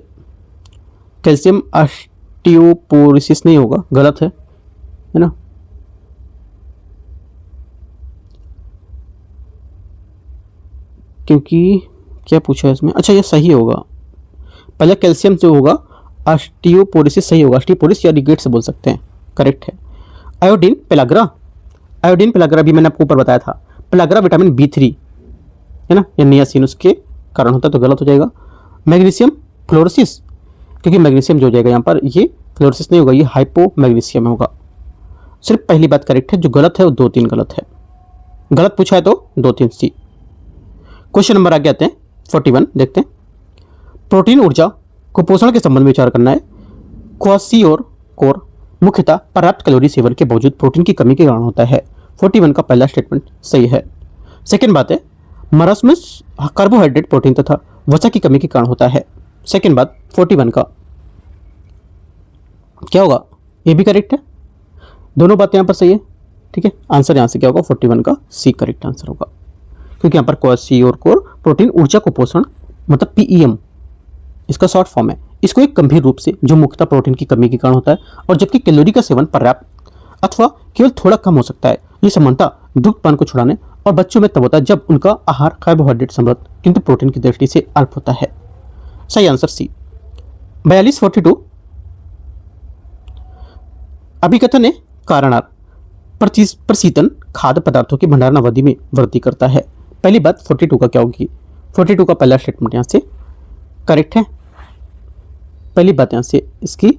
कैल्शियम ऑस्टियोपोरोसिस नहीं होगा, गलत है ना, क्योंकि क्या पूछा है इसमें, अच्छा ये सही होगा, पहले कैल्शियम जो होगा, ऑस्टियोपोरोसिस सही होगा, ऑस्टियोपोरोसिस या रिकेट से बोल सकते हैं, करेक्ट है। आयोडीन पेलाग्रा भी मैंने आपको ऊपर बताया था, पेलाग्रा विटामिन B3 है ना, या नियासिन उसके कारण होता है, तो गलत हो जाएगा। मैग्नीशियम फ्लोरोसिस, क्योंकि मैग्नीशियम जो हो जाएगा यहाँ पर, ये फ्लोरोसिस नहीं होगा, ये हाइपोमैग्नीशियम होगा। सिर्फ पहली बात करेक्ट है, जो गलत है वो 2-3 गलत है, गलत पूछा है तो 2-3 सी। क्वेश्चन नंबर आगे आते हैं 41, देखते हैं। प्रोटीन ऊर्जा कुपोषण के संबंध में विचार करना है। क्वासियोर मुख्यतः पर्याप्त कैलोरी सेवन के बावजूद प्रोटीन की कमी के कारण होता है। 41 का पहला स्टेटमेंट सही है। सेकेंड बात है, मरस्मस कार्बोहाइड्रेट प्रोटीन तथा वसा की कमी के कारण होता है। सेकेंड बात 41 का क्या होगा, ये भी करेक्ट है, दोनों बातें यहाँ पर सही है। ठीक है, आंसर यहाँ से क्या होगा, 41 का सी करेक्ट आंसर होगा, क्योंकि यहाँ पर क्वासियोर प्रोटीन ऊर्जा कुपोषण मतलब PEM इसका शॉर्ट फॉर्म है, इसको एक गंभीर रूप से जो मुख्यतः प्रोटीन की कमी के कारण होता है, और जबकि कैलोरी का सेवन पर्याप्त अथवा केवल थोड़ा कम हो सकता है। ये समानता दुग्धपान को छुड़ाने और बच्चों में तब होता है जब उनका आहार कार्बोहाइड्रेट समृद्ध किंतु प्रोटीन की दृष्टि से अल्प होता है। सही आंसर सी। 42-42 अभिकथन है कारणार प्रशीतन खाद्य पदार्थों की भंडारण अवधि में वृद्धि करता है। पहली बात 42 का क्या होगी, 42 का पहला स्टेटमेंट यहां से करेक्ट है, पहली बात यहां से इसकी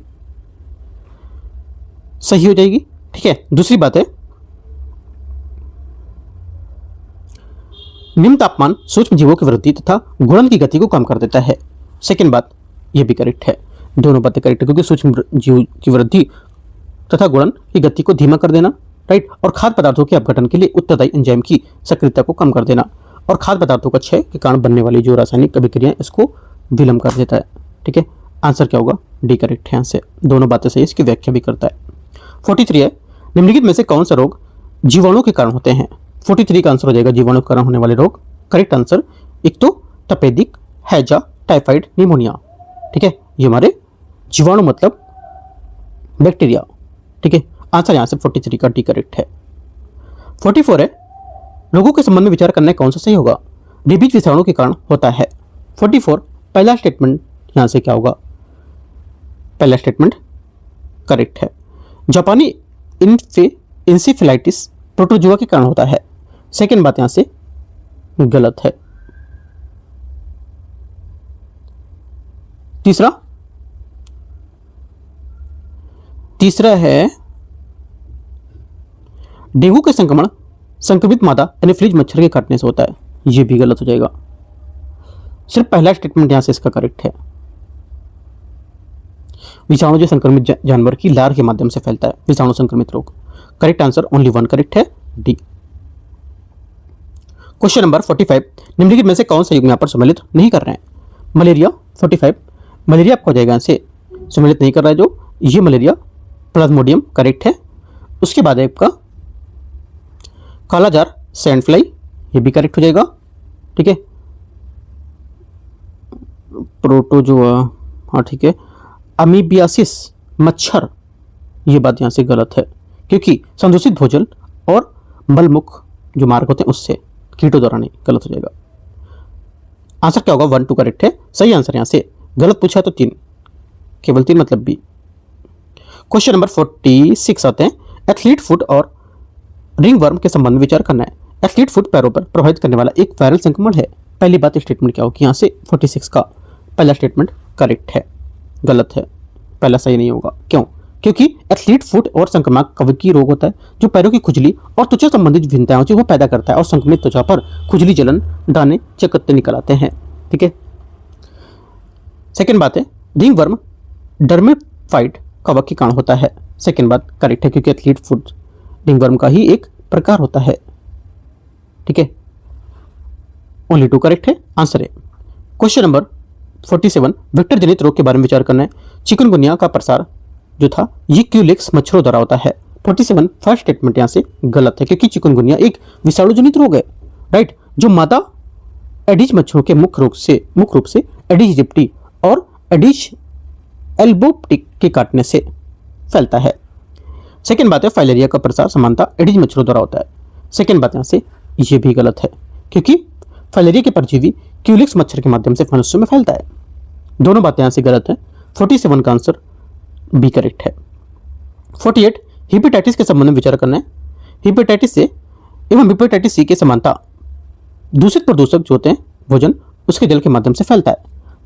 सही हो जाएगी। ठीक है, दूसरी बात है, निम्न तापमान सूक्ष्म जीवों की वृद्धि तथा गुणन की गति को कम कर देता है। सेकेंड बात ये भी करेक्ट है, दोनों बातें करेक्ट है, क्योंकि सूक्ष्म जीव की वृद्धि तथा गुणन की गति को धीमा कर देना, राइट, और खाद्य पदार्थों के अपघटन के लिए उत्तरदायी एंजाइम की सक्रियता को कम कर देना, और खाद्य पदार्थों का क्षय के कारण बनने वाली जो रासायनिक अभिक्रियाएं इसको विलंब कर देता है। ठीक है, आंसर क्या होगा, डी करेक्ट है, यहाँ से दोनों बातें सही, इसकी व्याख्या भी करता है। 43 है, निम्नलिखित में से कौन सा रोग जीवाणु के कारण होते हैं। 43 का आंसर हो जाएगा जीवाणु के कारण होने वाले रोग। करेक्ट आंसर एक तो तपेदिक, हैजा, टाइफाइड, निमोनिया। ठीक है, ये हमारे जीवाणु मतलब बैक्टीरिया। ठीक है, आंसर यहाँ से 43 का डी करेक्ट है। 44 है, रोगों के संबंध में विचार करना है कौन सा सही होगा। रेबीज विषाणु के कारण होता है। 44 पहला स्टेटमेंट यहाँ से क्या होगा, पहला स्टेटमेंट करेक्ट है। जापानी इंसेफेलाइटिस प्रोटोजुआ के कारण होता है। सेकेंड बात यहां से गलत है। तीसरा है, डेंगू के संक्रमण संक्रमित मादा एनोफिलीज मच्छर के काटने से होता है। यह भी गलत हो जाएगा, सिर्फ पहला स्टेटमेंट यहां से इसका करेक्ट है। विषाणु जो संक्रमित जानवर की लार के माध्यम से फैलता है, विषाणु संक्रमित रोग। करेक्ट आंसर ओनली 1 करेक्ट है, डी। क्वेश्चन नंबर 45, निम्नलिखित में से कौन सा युग्म यहाँ पर सम्मिलित नहीं कर रहे हैं? मलेरिया 45, मलेरिया आपको हो जाएगा से सम्मिलित नहीं कर रहा है जो ये मलेरिया प्लाज्मोडियम करेक्ट है। उसके बाद है आपका कालाजार सैंड फ्लाई, ये भी करेक्ट हो जाएगा, ठीक है। प्रोटोजोआ, हाँ ठीक है। अमीबियासिस मच्छर, ये बात यहाँ से गलत है क्योंकि संदूषित भोजन और मलमुख जो मार्ग होते हैं उससे कीटों द्वारा नहीं, गलत हो जाएगा। आंसर क्या होगा? 1 2 करेक्ट है। सही आंसर यहाँ से गलत पूछा तो 3, केवल 3 मतलब बी। क्वेश्चन नंबर 46 आते हैं, एथलीट फुट और रिंग वर्म के संबंध में विचार करना है। एथलीट फुट पैरों पर प्रभावित करने वाला एक वायरल संक्रमण है। पहली बात स्टेटमेंट क्या होगी? यहाँ से 46 का पहला स्टेटमेंट करेक्ट है, गलत है, पहला सही नहीं होगा। क्यों? क्योंकि एथलीट फुट और संक्रामक कवकी रोग होता है जो पैरों की खुजली और त्वचा संबंधित भिन्नताएं होती है वो पैदा करता है और संक्रमित त्वचा पर खुजली, जलन, दाने, चकत्ते निकल आते हैं, ठीक है। सेकेंड बात है, रिंग वर्म डर्मेफाइट कवक के कारण होता है। सेकेंड बात करेक्ट है क्योंकि एथलीट फुट रिंग वर्म का ही एक प्रकार होता है, ठीक है। ओनली 2 करेक्ट है, आंसर है। क्वेश्चन नंबर 47, वेक्टर जनित रोग के बारे में विचार करना है। चिकनगुनिया का प्रसार जो था ये क्यूलेक्स मच्छरों द्वारा होता है। 47 फर्स्ट स्टेटमेंट यहाँ से गलत है क्योंकि चिकनगुनिया एक विषाणु जनित रोग है, राइट, जो मादा एडिज मच्छरों के मुख्य रूप से एडिज इजिप्टी और एडिज एल्बोप्टिक के काटने से फैलता है। सेकेंड बात है, फाइलेरिया का प्रसार समानता एडिज मच्छरों द्वारा होता है। सेकेंड बात यहाँ से ये भी गलत है क्योंकि फाइलेरिया के परजीवी क्यूलिक्स मच्छर के माध्यम से मनुष्यों में फैलता है। दोनों बातें यहाँ से गलत है। 47 का आंसर बी करेक्ट है। 48, हेपेटाइटिस के संबंध में विचार करना है। हेपेटाइटिस से एवं हेपेटाइटिस सी के समानता दूषित प्रदूषक जो होते हैं भोजन उसके जल के माध्यम से फैलता है।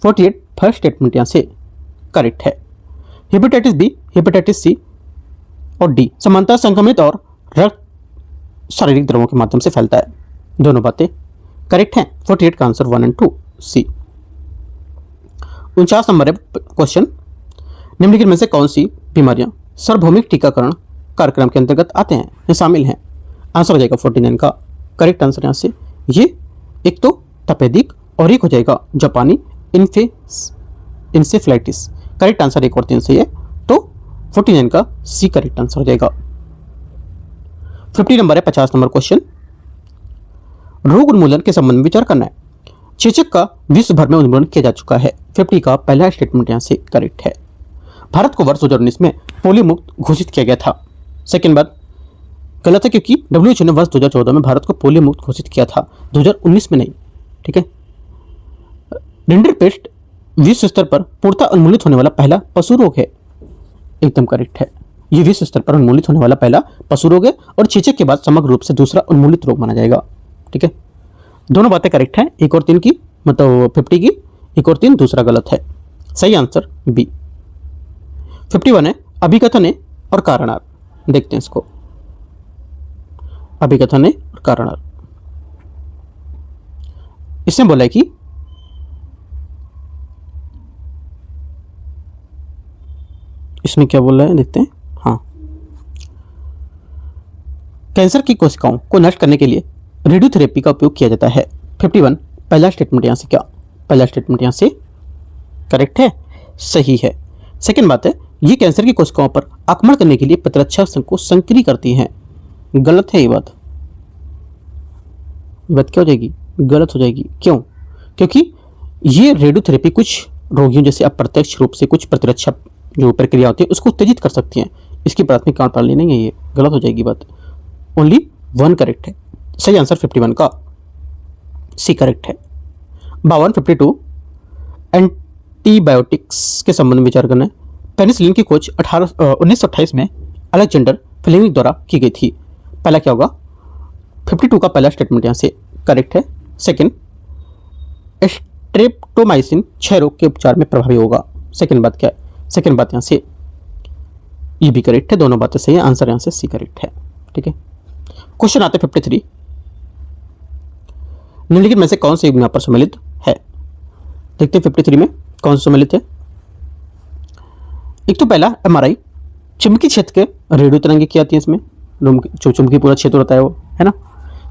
48 फर्स्ट स्टेटमेंट यहाँ से करेक्ट है। हेपेटाइटिस बी, हेपेटाइटिस सी और डी समानता संक्रमित और रक्त शारीरिक द्रवों के माध्यम से फैलता है। दोनों बातें करेक्ट हैं। 48 का आंसर 1 और 2 सी। 49 नंबर है क्वेश्चन, निम्नलिखित में से कौन सी बीमारियां सार्वभौमिक टीकाकरण कार्यक्रम के अंतर्गत आते हैं या शामिल हैं? आंसर हो जाएगा 49 का करेक्ट आंसर यहाँ से। ये एक तो तपेदिक और एक हो जाएगा जापानी इंसेफ्लाइटिस। करेक्ट आंसर 1 और 3 से है तो 49 का सी करेक्ट आंसर हो जाएगा। 50 नंबर है 50 नंबर क्वेश्चन, रोग उन्मूलन के संबंध में विचार करना है। चेचक का विश्व भर में उन्मूलन किया जा चुका है। 50 का पहला स्टेटमेंट यहाँ से करेक्ट है। भारत को वर्ष 2019 में पोलियो मुक्त घोषित किया गया था। सेकेंड बात गलत है क्योंकि WHO ने वर्ष 2014 में भारत को पोलियो मुक्त घोषित किया था, 2019 में नहीं, ठीक है। रिंडरपेस्ट विश्व स्तर पर पूर्णतः उन्मूलित होने वाला पहला पशु रोग है, एकदम करेक्ट है। ये विश्व स्तर पर उन्मूलित होने वाला पहला पशु रोग है और चेचक के बाद समग्र रूप से दूसरा उन्मूलित रोग माना जाएगा, ठीक है। दोनों बातें करेक्ट हैं, 1 और 3 की, मतलब 50 की 1 और 3, दूसरा गलत है। सही आंसर बी। 51 है अभिकथन है और कारणार्थ। देखते हैं इसको, अभिकथन है और कारणार्थ। इसने बोला है कि इसमें क्या बोला है देखते हैं। हाँ, कैंसर की कोशिकाओं को नष्ट करने के लिए रेडियोथेरेपी का उपयोग किया जाता है। 51 पहला स्टेटमेंट यहां से क्या, पहला स्टेटमेंट यहां से करेक्ट है, सही है। सेकेंड बात है ये कैंसर की कोशिकाओं पर आक्रमण करने के लिए प्रतिरक्षा को सक्रिय करती हैं। गलत है ये बात क्या हो जाएगी, गलत हो जाएगी। क्यों? क्योंकि ये रेडियोथेरेपी कुछ रोगियों जैसे अप्रत्यक्ष रूप से कुछ प्रतिरक्षा जो प्रक्रिया होती है उसको उत्तेजित कर सकती हैं। इसकी प्राथमिक कारण प्रणाली नहीं है, ये गलत हो जाएगी बात। ओनली 1 करेक्ट है। सही आंसर 51 का सी करेक्ट है। 52 52 एंटीबायोटिक्स के संबंध में विचार करना है। पेनिसिलिन की खोज 1928 में अलेक्जेंडर फ्लेमिंग द्वारा की गई थी। पहला क्या होगा? 52 का पहला स्टेटमेंट यहाँ से करेक्ट है। सेकंड स्ट्रेप्टोमाइसिन क्षय रोग के उपचार में प्रभावी होगा। सेकंड बात क्या है? सेकंड बात यहाँ से ये भी करेक्ट है, दोनों बातें सही है। आंसर यहाँ से सी करेक्ट है, ठीक है। क्वेश्चन आते 53, निम्नलिखित में से कौन से युग्म यहाँ पर सम्मिलित है? देखते हैं 53 में कौन सा सम्मिलित है। एक तो पहला MRI, चुंबकीय क्षेत्र के रेडियो तरंगे की आती है इसमें। जो चुंबकीय पूरा क्षेत्र होता है वो, है ना।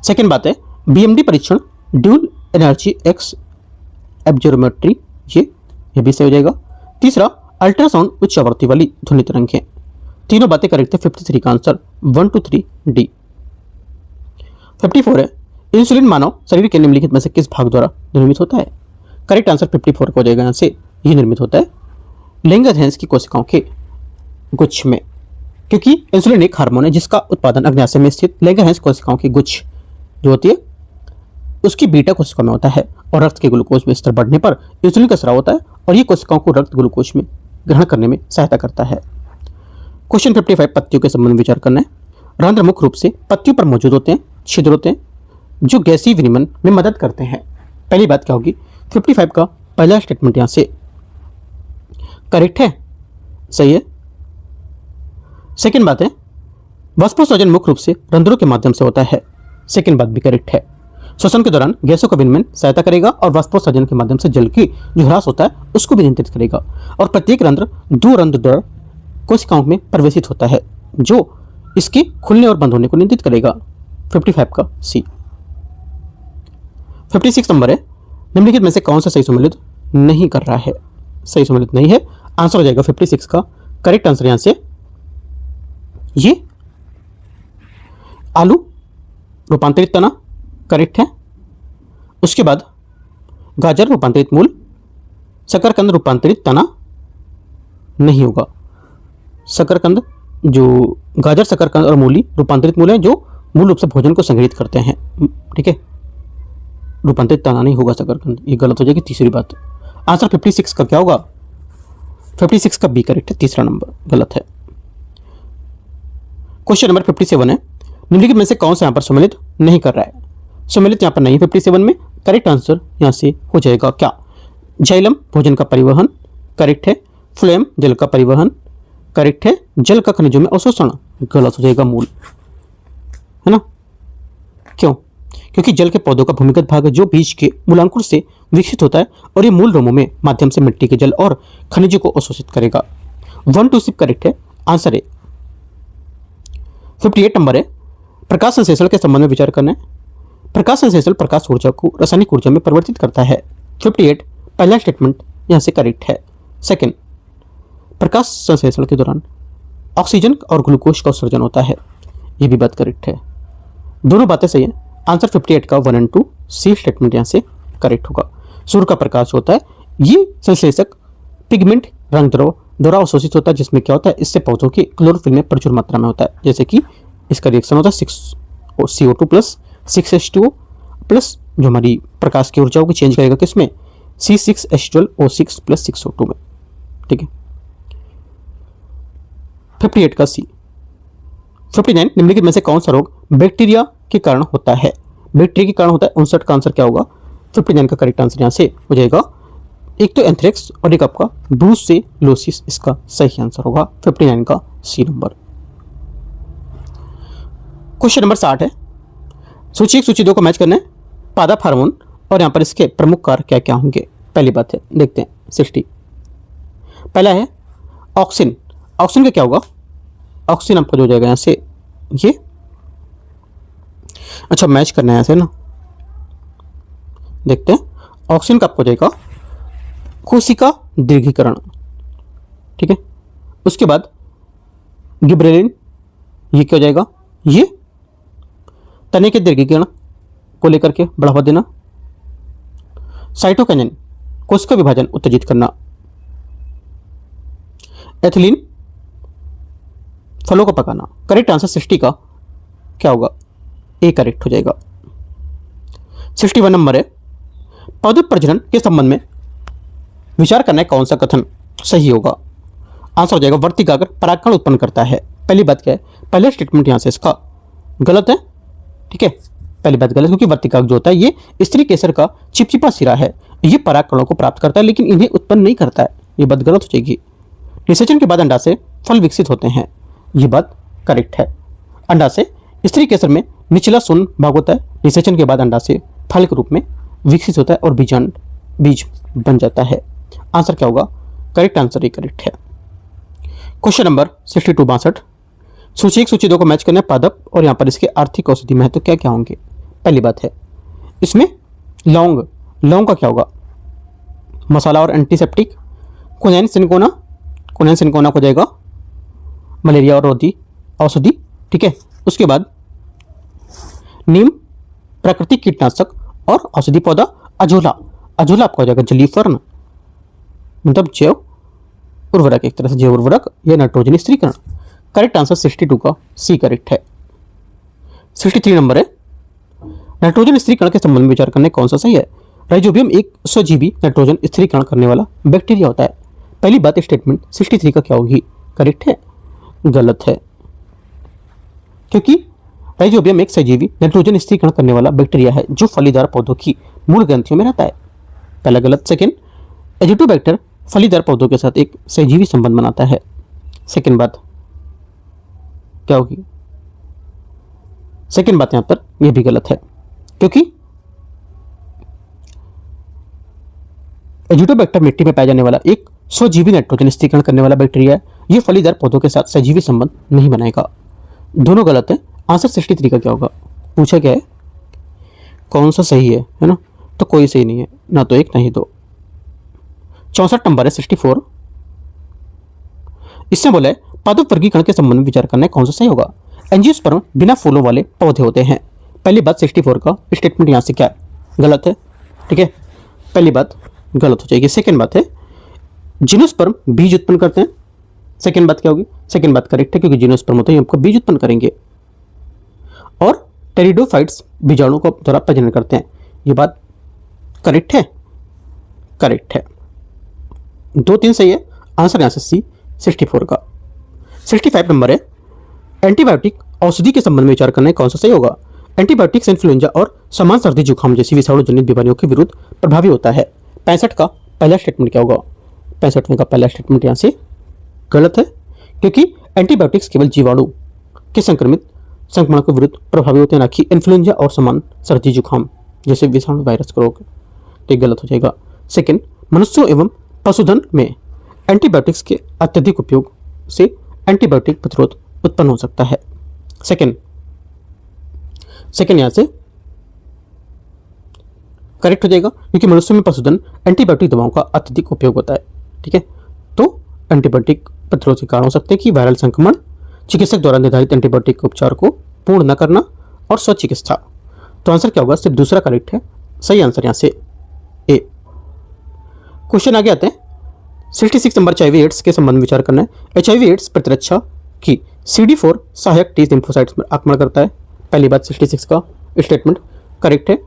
सेकेंड बात है बीएमडी परीक्षण, ड्यूल एनर्जी एक्स एब्जॉर्मेट्री, ये भी सही हो जाएगा। तीसरा अल्ट्रासाउंड उच्च आवृत्ति वाली ध्वनि तरंगें। तीनों बातें करेक्ट है। 53 का आंसर 1 2 3 डी। 54 है इंसुलिन मानव शरीर के निम्नलिखित में से किस भाग द्वारा निर्मित होता है। करेक्ट आंसर 54 का हो जाएगा। यहाँ से ये निर्मित होता है लैंगरहैंस की कोशिकाओं के गुच्छ में, क्योंकि इंसुलिन एक हार्मोन है जिसका उत्पादन अग्नाशय में स्थित लैंगरहैंस कोशिकाओं की गुच्छ जो होती है उसकी बीटा कोशिकाओं में होता है, और रक्त के ग्लूकोज में स्तर बढ़ने पर इंसुलिन का स्राव होता है और ये कोशिकाओं को रक्त ग्लूकोज में ग्रहण करने में सहायता करता है। क्वेश्चन 55 पत्तियों के संबंध में विचार करना है। रंध्र मुख्य रूप से पत्तियों पर मौजूद होते हैं, छिद्र होते हैं जो गैसीय विनिमय में मदद करते हैं। पहली बात क्या होगी, 55 का पहला स्टेटमेंट यहां से करेक्ट है, सही है। सेकेंड बात है वाष्पोत्सर्जन मुख्य रूप से रंध्रों के माध्यम से होता है, सेकेंड बात भी करेक्ट है। श्वसन के दौरान गैसों का विनिमय सहायता करेगा और वाष्पोत्सर्जन के माध्यम से जल की जो ह्रास होता है उसको भी नियंत्रित करेगा, और प्रत्येक रंध्र दो रंध्र द्वारा कोशिकाओं में प्रवेशित होता है जो इसके खुलने और बंद होने को नियंत्रित करेगा। 55 का सी। 56 नंबर है निम्नलिखित में से कौन सा सही सम्मिलित नहीं कर रहा है। सही सम्मिलित नहीं है, आंसर हो जाएगा 56 का करेक्ट आंसर यहां से ये आलू रूपांतरित तना करेक्ट है। उसके बाद गाजर रूपांतरित मूल, शकरकंद रूपांतरित तना नहीं होगा। शकरकंद जो गाजर शकरकंद और मूली रूपांतरित मूल है जो मूल रूप से भोजन को संग्रहित करते हैं, ठीक है। रूपांतरित तना नहीं होगा शकरकंद, ये गलत हो जाएगी। तीसरी बात आंसर 56 का क्या होगा, 56 का बी करेक्ट है, तीसरा नंबर गलत है। क्वेश्चन नंबर 57 है निम्नलिखित में से कौन सा यहां पर सम्मिलित नहीं कर रहा है। सम्मिलित यहां पर नहीं 57 में, करेक्ट आंसर यहां से हो जाएगा क्या, जाइलम भोजन का परिवहन करेक्ट है, फ्लेम जल का परिवहन करेक्ट है, जल का खनिजों में अवशोषण गलत हो जाएगा, मूल, है ना। क्यों, क्योंकि जल के पौधों का भूमिगत भाग है जो बीज के मूलांकुर से विकसित होता है और ये मूल रोमों में माध्यम से मिट्टी के जल और खनिजों को अवशोषित करेगा। 1 2 सिर्फ करेक्ट है, आंसर है। 58 नंबर है प्रकाश संश्लेषण के संबंध में विचार करना है। प्रकाश संश्लेषण प्रकाश ऊर्जा को रासायनिक ऊर्जा में परिवर्तित करता है। 58 पहला स्टेटमेंट यहां से करेक्ट है। सेकंड प्रकाश संश्लेषण के दौरान ऑक्सीजन और ग्लूकोज का उत्सर्जन होता है, यह भी बात करेक्ट है। दोनों बातें सही है, आंसर 58 का 1 और 2 सी स्टेटमेंट यहां से करेक्ट होगा। सूर्य का प्रकाश होता है, ये संश्लेषक पिगमेंट रंग द्रव द्वारा अवशोषित होता है, जिसमें क्या होता है इससे पौधों की क्लोरोफिल में प्रचुर मात्रा में होता है, जैसे कि इसका रिएक्शन होता है 6CO2 प्लस 6H2O प्लस जो हमारी प्रकाश की ऊर्जा होगी चेंज करेगा किसमें, C6H12O6 प्लस 6O2 में, ठीक है। 58 का सी। 59 निम्नलिखित में से कौन सा रोग बैक्टीरिया के कारण होता है। बैक्टीरिया के कारण होता है, 59 का आंसर क्या होगा, 59 का करेक्ट आंसर यहां से हो जाएगा एक तो एंथ्रेक्स और एक आपका ब्रूसेलोसिस, इसका सही आंसर होगा 59 का सी नंबर। क्वेश्चन नंबर 60 है सूची 1 सूची 2 को मैच करना है। पादप हार्मोन और यहां पर इसके प्रमुख कार्य क्या क्या होंगे। पहली बात है देखते हैं 60। पहला है ऑक्सिन। ऑक्सिन का क्या होगा, ऑक्सिन आपका जो हो जाएगा यहां से ये, अच्छा मैच करना है ऐसे ना, देखते हैं। ऑक्सिन का आपको हो जाएगा कोशिका दीर्घीकरण, ठीक है। उसके बाद गिबरेलिन, ये क्या हो जाएगा, ये तने के दीर्घीकरण को लेकर के बढ़ावा देना। साइटोकिनिन कोशिका विभाजन उत्तेजित करना। एथिलीन फलों को पकाना। करेक्ट आंसर 60 का क्या होगा, ए करेक्ट हो जाएगा। 61 नंबर है पौधे प्रजनन के संबंध में विचार करना है, कौन सा कथन सही होगा। आंसर हो जाएगा वर्तिकाग्र परागकण उत्पन्न करता है। पहली बात क्या है, पहले स्टेटमेंट यहां से इसका गलत है, ठीक है। पहली बात गलत, क्योंकि वर्तिकाग्र जो होता है ये स्त्री केसर का चिपचिपा सिरा है, ये परागकणों को प्राप्त करता है लेकिन इन्हें उत्पन्न नहीं करता है, ये बात गलत हो जाएगी। निषेचन के बाद अंडा से फल विकसित होते हैं, ये बात करेक्ट है। अंडा से स्त्री केसर में निचला सुन भाग होता है, निषेचन के बाद अंडा से फल के रूप में विकसित होता है और बीज बन जाता है। आंसर क्या होगा, करेक्ट आंसर ही करेक्ट है। क्वेश्चन नंबर 62 62 सूची 1 सूची 2 को मैच करना है पादप और यहाँ पर इसके आर्थिक औषधि महत्व क्या क्या होंगे। पहली बात है इसमें लौंग, लौंग का क्या होगा, मसाला और एंटीसेप्टिक। क्विनैन सिनकोना, क्विनैन सिनकोना को जाएगा मलेरिया और रोधी औषधि, ठीक है। उसके बाद नीम प्राकृतिक कीटनाशक और औषधि पौधा। अजोला, अजोला आपका हो जाएगा जलीय फर्न, मतलब जैव उर्वरक, एक तरह से जैव उर्वरक या नाइट्रोजन स्थिरीकरण। करेक्ट आंसर 62 का सी करेक्ट है। 63 नंबर है नाइट्रोजन स्थिरीकरण के संबंध में विचार करने कौन सा सही है। राइजोबियम एक स्वजीवी नाइट्रोजन स्थिरीकरण करने वाला बैक्टीरिया होता है। पहली बात स्टेटमेंट 63 का क्या होगी, करेक्ट है, गलत है, क्योंकि राइजोबियम एक सजीवी नाइट्रोजन स्थिरीकरण करने वाला बैक्टीरिया है जो फलीदार पौधों की मूल ग्रंथियों में रहता है। पहला गलत। सेकेंड, एजिटोबैक्टर फलीदार पौधों के साथ एक सजीवी संबंध बनाता है। सेकेंड बात क्या होगी, सेकेंड बात यहां पर यह भी गलत है, क्योंकि एजिटोबैक्टर मिट्टी में पाया जाने वाला एक स्वजीवी नाइट्रोजन स्थिरीकरण करने वाला बैक्टीरिया है। यह फलीदार पौधों के साथ सजीवी संबंध नहीं बनाएगा। दोनों गलत है। आंसर 63 का क्या होगा, पूछा क्या है कौन सा सही है ना, तो कोई सही नहीं है, ना तो एक ना ही दो। 64 नंबर है 64। इससे बोले पादप वर्गीकरण के संबंध में विचार करना है कौन सा सही होगा। एंजियोस्पर्म बिना फूलों वाले पौधे होते हैं। पहली बात 64 का स्टेटमेंट यहां से क्या गलत है, ठीक है, पहली बात गलत हो जाएगी। सेकेंड बात है जिनोस्पर्म बीज उत्पन्न करते हैं। सेकेंड बात क्या होगी, सेकेंड बात करेक्ट है, क्योंकि जिनोस्पर्म होते हैं हमको बीज उत्पन्न करेंगे और टेरिडोफाइट्स बीजाणु को द्वारा प्रजनन करते हैं। ये बात करेक्ट है, करेक्ट है, 2-3 सही है। आंसर यहां से सी 64 का। 65 नंबर है एंटीबायोटिक औषधि के संबंध में विचार करना है कौन सा सही होगा। एंटीबायोटिक्स इन्फ्लुएंजा और समान सर्दी जुकाम जैसी विषाणु जनित बीमारियों के विरुद्ध प्रभावी होता है। 65 का पहला स्टेटमेंट क्या होगा, 65 का पहला स्टेटमेंट यहां से गलत है, क्योंकि एंटीबायोटिक्स केवल जीवाणु के संक्रमण के विरुद्ध प्रभावी होते हैं, ना कि इन्फ्लुएंजा और समान सर्दी जुकाम जैसे विषाणु वायरस का रोग, तो गलत हो जाएगा। सेकेंड, मनुष्यों एवं पशुधन में एंटीबायोटिक्स के अत्यधिक उपयोग से एंटीबायोटिक प्रतिरोध उत्पन्न हो सकता है। सेकेंड यहां से करेक्ट हो जाएगा, क्योंकि मनुष्यों में पशुधन एंटीबायोटिक दवाओं का अत्यधिक उपयोग होता है, ठीक है, तो एंटीबायोटिक प्रतिरोध के कारण हो सकते हैं कि वायरल संक्रमण, चिकित्सक द्वारा निर्धारित एंटीबायोटिक उपचार को पूर्ण न करना और स्वचिकित्सा। तो आंसर क्या होगा, सिर्फ दूसरा करेक्ट है, सही आंसर यहां से ए। क्वेश्चन आगे आते हैं 66 नंबर HIV एड्स के संबंध में विचार करना है। HIV एड्स प्रतिरक्षा की CD4 सहायक टी लिम्फोसाइट्स में आक्रमण करता है। पहली बात 66 का स्टेटमेंट करेक्ट है।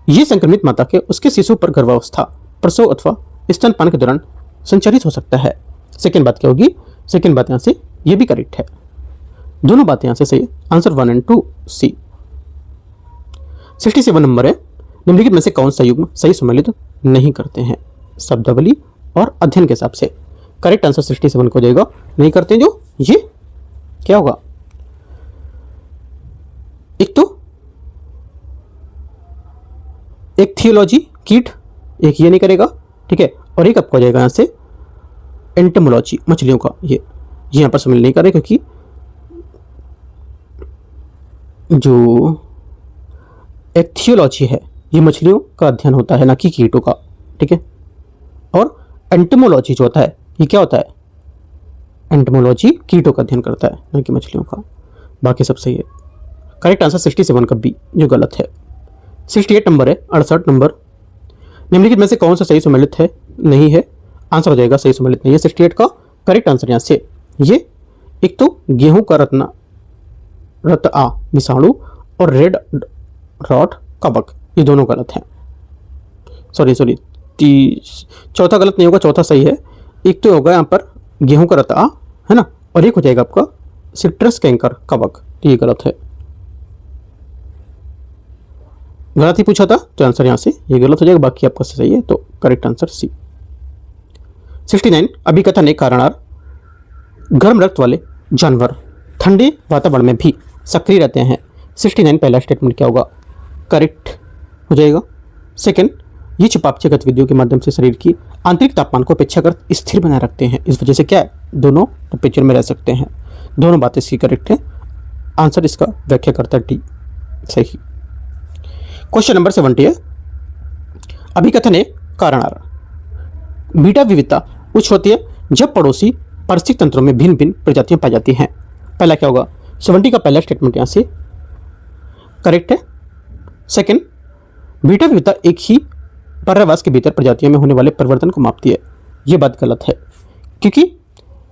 यह संक्रमित माता के उसके शिशु पर गर्भावस्था, प्रसव अथवा स्तनपान के दौरान संचारित हो सकता है। सेकेंड बात क्या होगी, सेकेंड बात यहां से यह भी करेक्ट है, दोनों बातें यहां से सही है। आंसर 1 और 2 सी। 67 नंबर है निम्नलिखित में से कौन सा युग्म सही सम्मिलित नहीं करते हैं, शब्दावली और अध्ययन के हिसाब से। करेक्ट आंसर 67 को जाएगा, नहीं करते जो ये क्या होगा, एक तो एक थियोलॉजी कीट, एक ये नहीं करेगा, ठीक है, और एक आपको जाएगा यहां से एंटोमोलॉजी मछलियों का, ये यहां पर शामिल नहीं कर रहे, क्योंकि जो एक थियोलॉजी है ये मछलियों का अध्ययन होता है, ना कि कीटों का, ठीक है, और एंटोमोलॉजी जो होता है ये क्या होता है, एंटोमोलॉजी कीटों का अध्ययन करता है, ना कि मछलियों का। बाकी सब सही है। करेक्ट आंसर 67 का बी, जो गलत है। 68 नंबर है 68 नंबर निम्नलिखित में से कौन सा सही सम्मिलित है, नहीं है, आंसर हो जाएगा सही सम्मिलित नहीं है 68 का। करेक्ट आंसर यहां से ये एक तो गेहूं का रत आ विषाणु और रेड रॉट कवक, ये दोनों गलत हैं। सॉरी चौथा गलत नहीं होगा, चौथा सही है। एक तो होगा यहाँ पर गेहूं का रत आ, है ना, और एक हो जाएगा आपका सिट्रस कैंकर कवक, ये गलत है, गलत ही पूछा था, तो आंसर यहाँ से ये गलत हो जाएगा, बाकी आपका सही है, तो करेक्ट आंसर सी। 69 अभिकथन एक कारणार गर्म रक्त वाले जानवर ठंडे वातावरण में भी सक्रिय रहते हैं। 69 पहला स्टेटमेंट क्या होगा, करेक्ट हो जाएगा। सेकंड, ये चयापचय गतिविधियों के माध्यम से शरीर की आंतरिक तापमान को अपेक्षाकृत स्थिर बनाए रखते हैं, इस वजह से क्या है, दोनों टेम्परेचर में रह सकते हैं। दोनों बातें इसकी करेक्ट है। आंसर इसका व्याख्या करता डी सही। क्वेश्चन नंबर 70 है, अभिकथन है कारणार। बीटा विविधता उच्च होती है जब पड़ोसी पारिस्थितिक तंत्रों में भिन्न भिन्न प्रजातियां पाई जाती हैं। पहला क्या होगा, 70 का पहला स्टेटमेंट यहां से करेक्ट है। सेकंड, बीटा विविधता एक ही पर्यावरण के भीतर प्रजातियों में होने वाले परिवर्तन को मापती है। यह बात गलत है, क्योंकि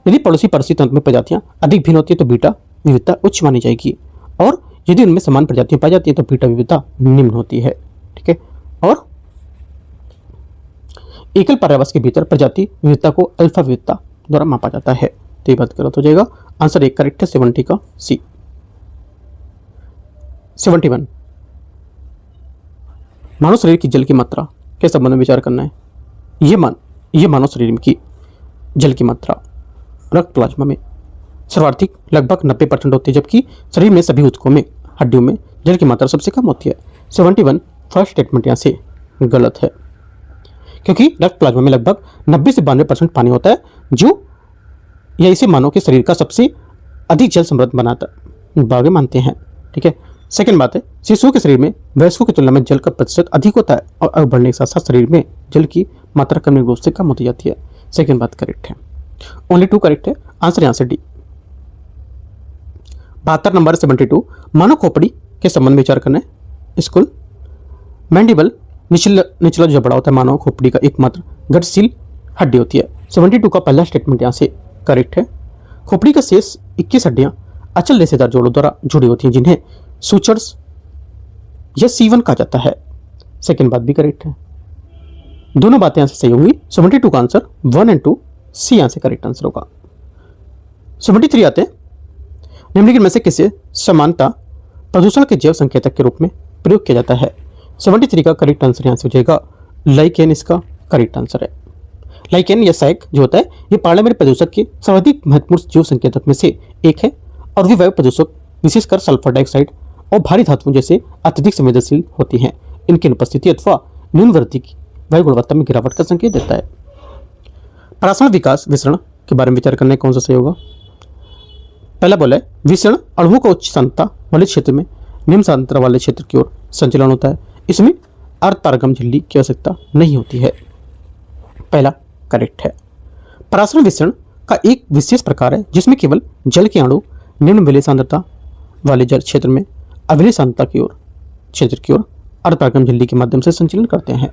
यदि पड़ोसी पारिस्थितिक तंत्र में प्रजातियां अधिक भिन्न होती है तो बीटा विविधता उच्च मानी जाएगी, और यदि उनमें समान प्रजातियां पाई जाती हैं तो बीटा विविधता निम्न होती है। ठीक है, और एकल पर्यावरण के भीतर प्रजाति विविधता को अल्फा विविधता द्वारा मापा जाता है। तो ये बात गलत हो जाएगा। आंसर एक करेक्ट है 70 का सी। 71, मानव शरीर की जल की मात्रा के संबंध में विचार करना है। ये मानव शरीर की जल की मात्रा रक्त प्लाज्मा में सर्वाधिक लगभग 90% होती है, जबकि शरीर में सभी ऊतकों में हड्डियों में जल की मात्रा सबसे कम होती है। 71 फर्स्ट स्टेटमेंट यहाँ से गलत है, क्योंकि रक्त प्लाज्मा में लगभग 90 से 92% पानी होता है, जो यह इसे मानव के शरीर का सबसे अधिक जल समृद्ध बनाता भाग मानते हैं। ठीक है, सेकंड बात है, शिशुओं के शरीर में वयस्कों की तुलना में जल का प्रतिशत अधिक होता है, और आयु बढ़ने के साथ साथ शरीर में जल की मात्रा क्रमिक रूप से कम होती जाती है। सेकंड बात करेक्ट है, ओनली 2 करेक्ट है। आंसर यहाँ से डी। 72 नंबर 72, मानव खोपड़ी के संबंध में विचार करना है। स्कूल मैंडिबल निचला जो बड़ा होता है मानव खोपड़ी का एकमात्र गतिशील हड्डी होती है। 72 का पहला स्टेटमेंट यहाँ से करेक्ट है। खोपड़ी का शेष 21 हड्डियां अचल रेशेदार जोड़ों द्वारा जुड़ी होती हैं, जिन्हें सूचर्स या सीवन कहा जाता है। सेकंड बात भी करेक्ट है, दोनों बातें यहाँ से सही होंगी। 72 का आंसर 1 और 2 सी यहाँ से करेक्ट आंसर होगा। 73 आते हैं, निम्नलिखित में से किसे समानता प्रदूषण के जैव संकेतक के रूप में प्रयोग किया जाता है। 73 का करेक्ट आंसर यहाँ से हो जाएगा लाइकेन, इसका करेक्ट आंसर है। लाइकेन या सैक जो होता है, ये पार्लियामेंट प्रदूषक के सर्वाधिक महत्वपूर्ण जैव संकेतक में से एक है, और वे वायु प्रदूषक विशेषकर सल्फर डाइऑक्साइड और भारी धातुओं जैसे अत्यधिक संवेदनशील होती हैं। इनकी अनुपस्थिति अथवा न्यून वृद्धि की वायु गुणवत्ता में गिरावट का संकेत देता है। परासरण विकास विसरण के बारे में विचार करने कौन सा सही होगा। पहला बोला है, विसरण अणुओं का उच्च सांद्रता वाले क्षेत्र में निम्न सांद्रता वाले क्षेत्र की ओर संचलन होता है। इसमें अर्धपारगम झिल्ली की आवश्यकता नहीं होती है। पहला करेक्ट है। परासरण विसरण का एक विशेष प्रकार है जिसमें केवल जल के अणु निम्न विलय सांद्रता वाले जल क्षेत्र में अविलय सांद्रता की ओर क्षेत्र की ओर अर्धपारगम झिल्ली के माध्यम से संचलन करते हैं।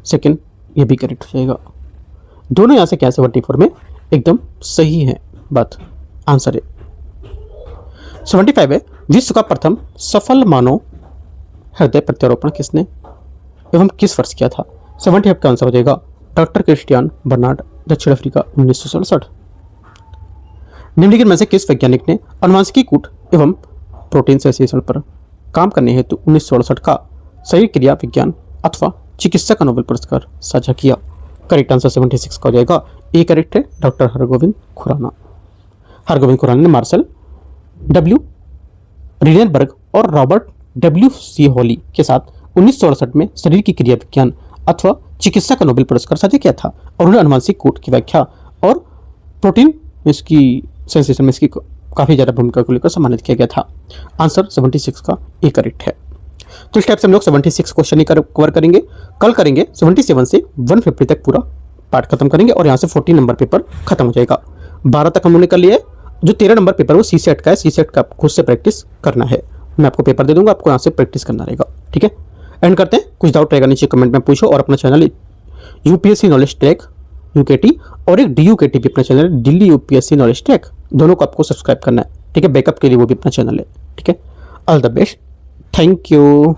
सेकंड ये भी करेक्ट हो जाएगा। दोनों यहाँ से क्या 74 में एकदम सही है बात, आंसर है। 75 है, विश्व का प्रथम सफल मानव हृदय प्रत्यारोपण किसने एवं किस वर्ष किया था। 75 का आंसर हो जाएगा डॉक्टर क्रिस्टियान बर्नार्ड, दक्षिण अफ्रीका, 1967। निम्नलिखित में से किस वैज्ञानिक ने अनुवांशिकी कूट एवं प्रोटीन संश्लेषण पर काम करने हेतु 1968 का शरीर क्रिया विज्ञान अथवा चिकित्सा का नोबेल पुरस्कार साझा किया। करेक्ट आंसर 76 का हो जाएगा ए करेक्ट है, डॉक्टर हरगोविंद खुराना। हरगोविंद खुराना ने मार्शल डब्ल्यू रिलेनबर्ग और रॉबर्ट डब्ल्यू सी हॉली के साथ 1968 में शरीर की क्रिया विज्ञान अथवा चिकित्सा का नोबेल पुरस्कार साझा किया था, और उन्हें अनुवांशिक कूट की व्याख्या और प्रोटीन इसकी सेंसेशन में इसकी काफ़ी ज़्यादा भूमिका को लेकर सम्मानित किया गया था। आंसर 76 का ए करेक्ट है। तो इस टाइप से हम लोग 76 क्वेश्चन ही कवर करेंगे। कल करेंगे 77 से 150 तक पूरा पार्ट खत्म करेंगे, और यहाँ से 14 नंबर पेपर खत्म हो जाएगा। 12 तक हमने कर लिया है। जो 13 नंबर पेपर वो सी सेट का है, सी सेट का खुद से प्रैक्टिस करना है। मैं आपको पेपर दे दूंगा, आपको यहाँ से प्रैक्टिस करना रहेगा। ठीक है, एंड करते हैं। कुछ डाउट रहेगा नीचे कमेंट में पूछो, और अपना channel UPSC knowledge track UKT और एक DUKT भी अपना चैनल है, दिल्ली यूपीएससी नॉलेज ट्रैक, दोनों को आपको सब्सक्राइब करना है। ठीक है, बैकअप के लिए वो भी अपना चैनल है। ठीक है, all the best, thank you.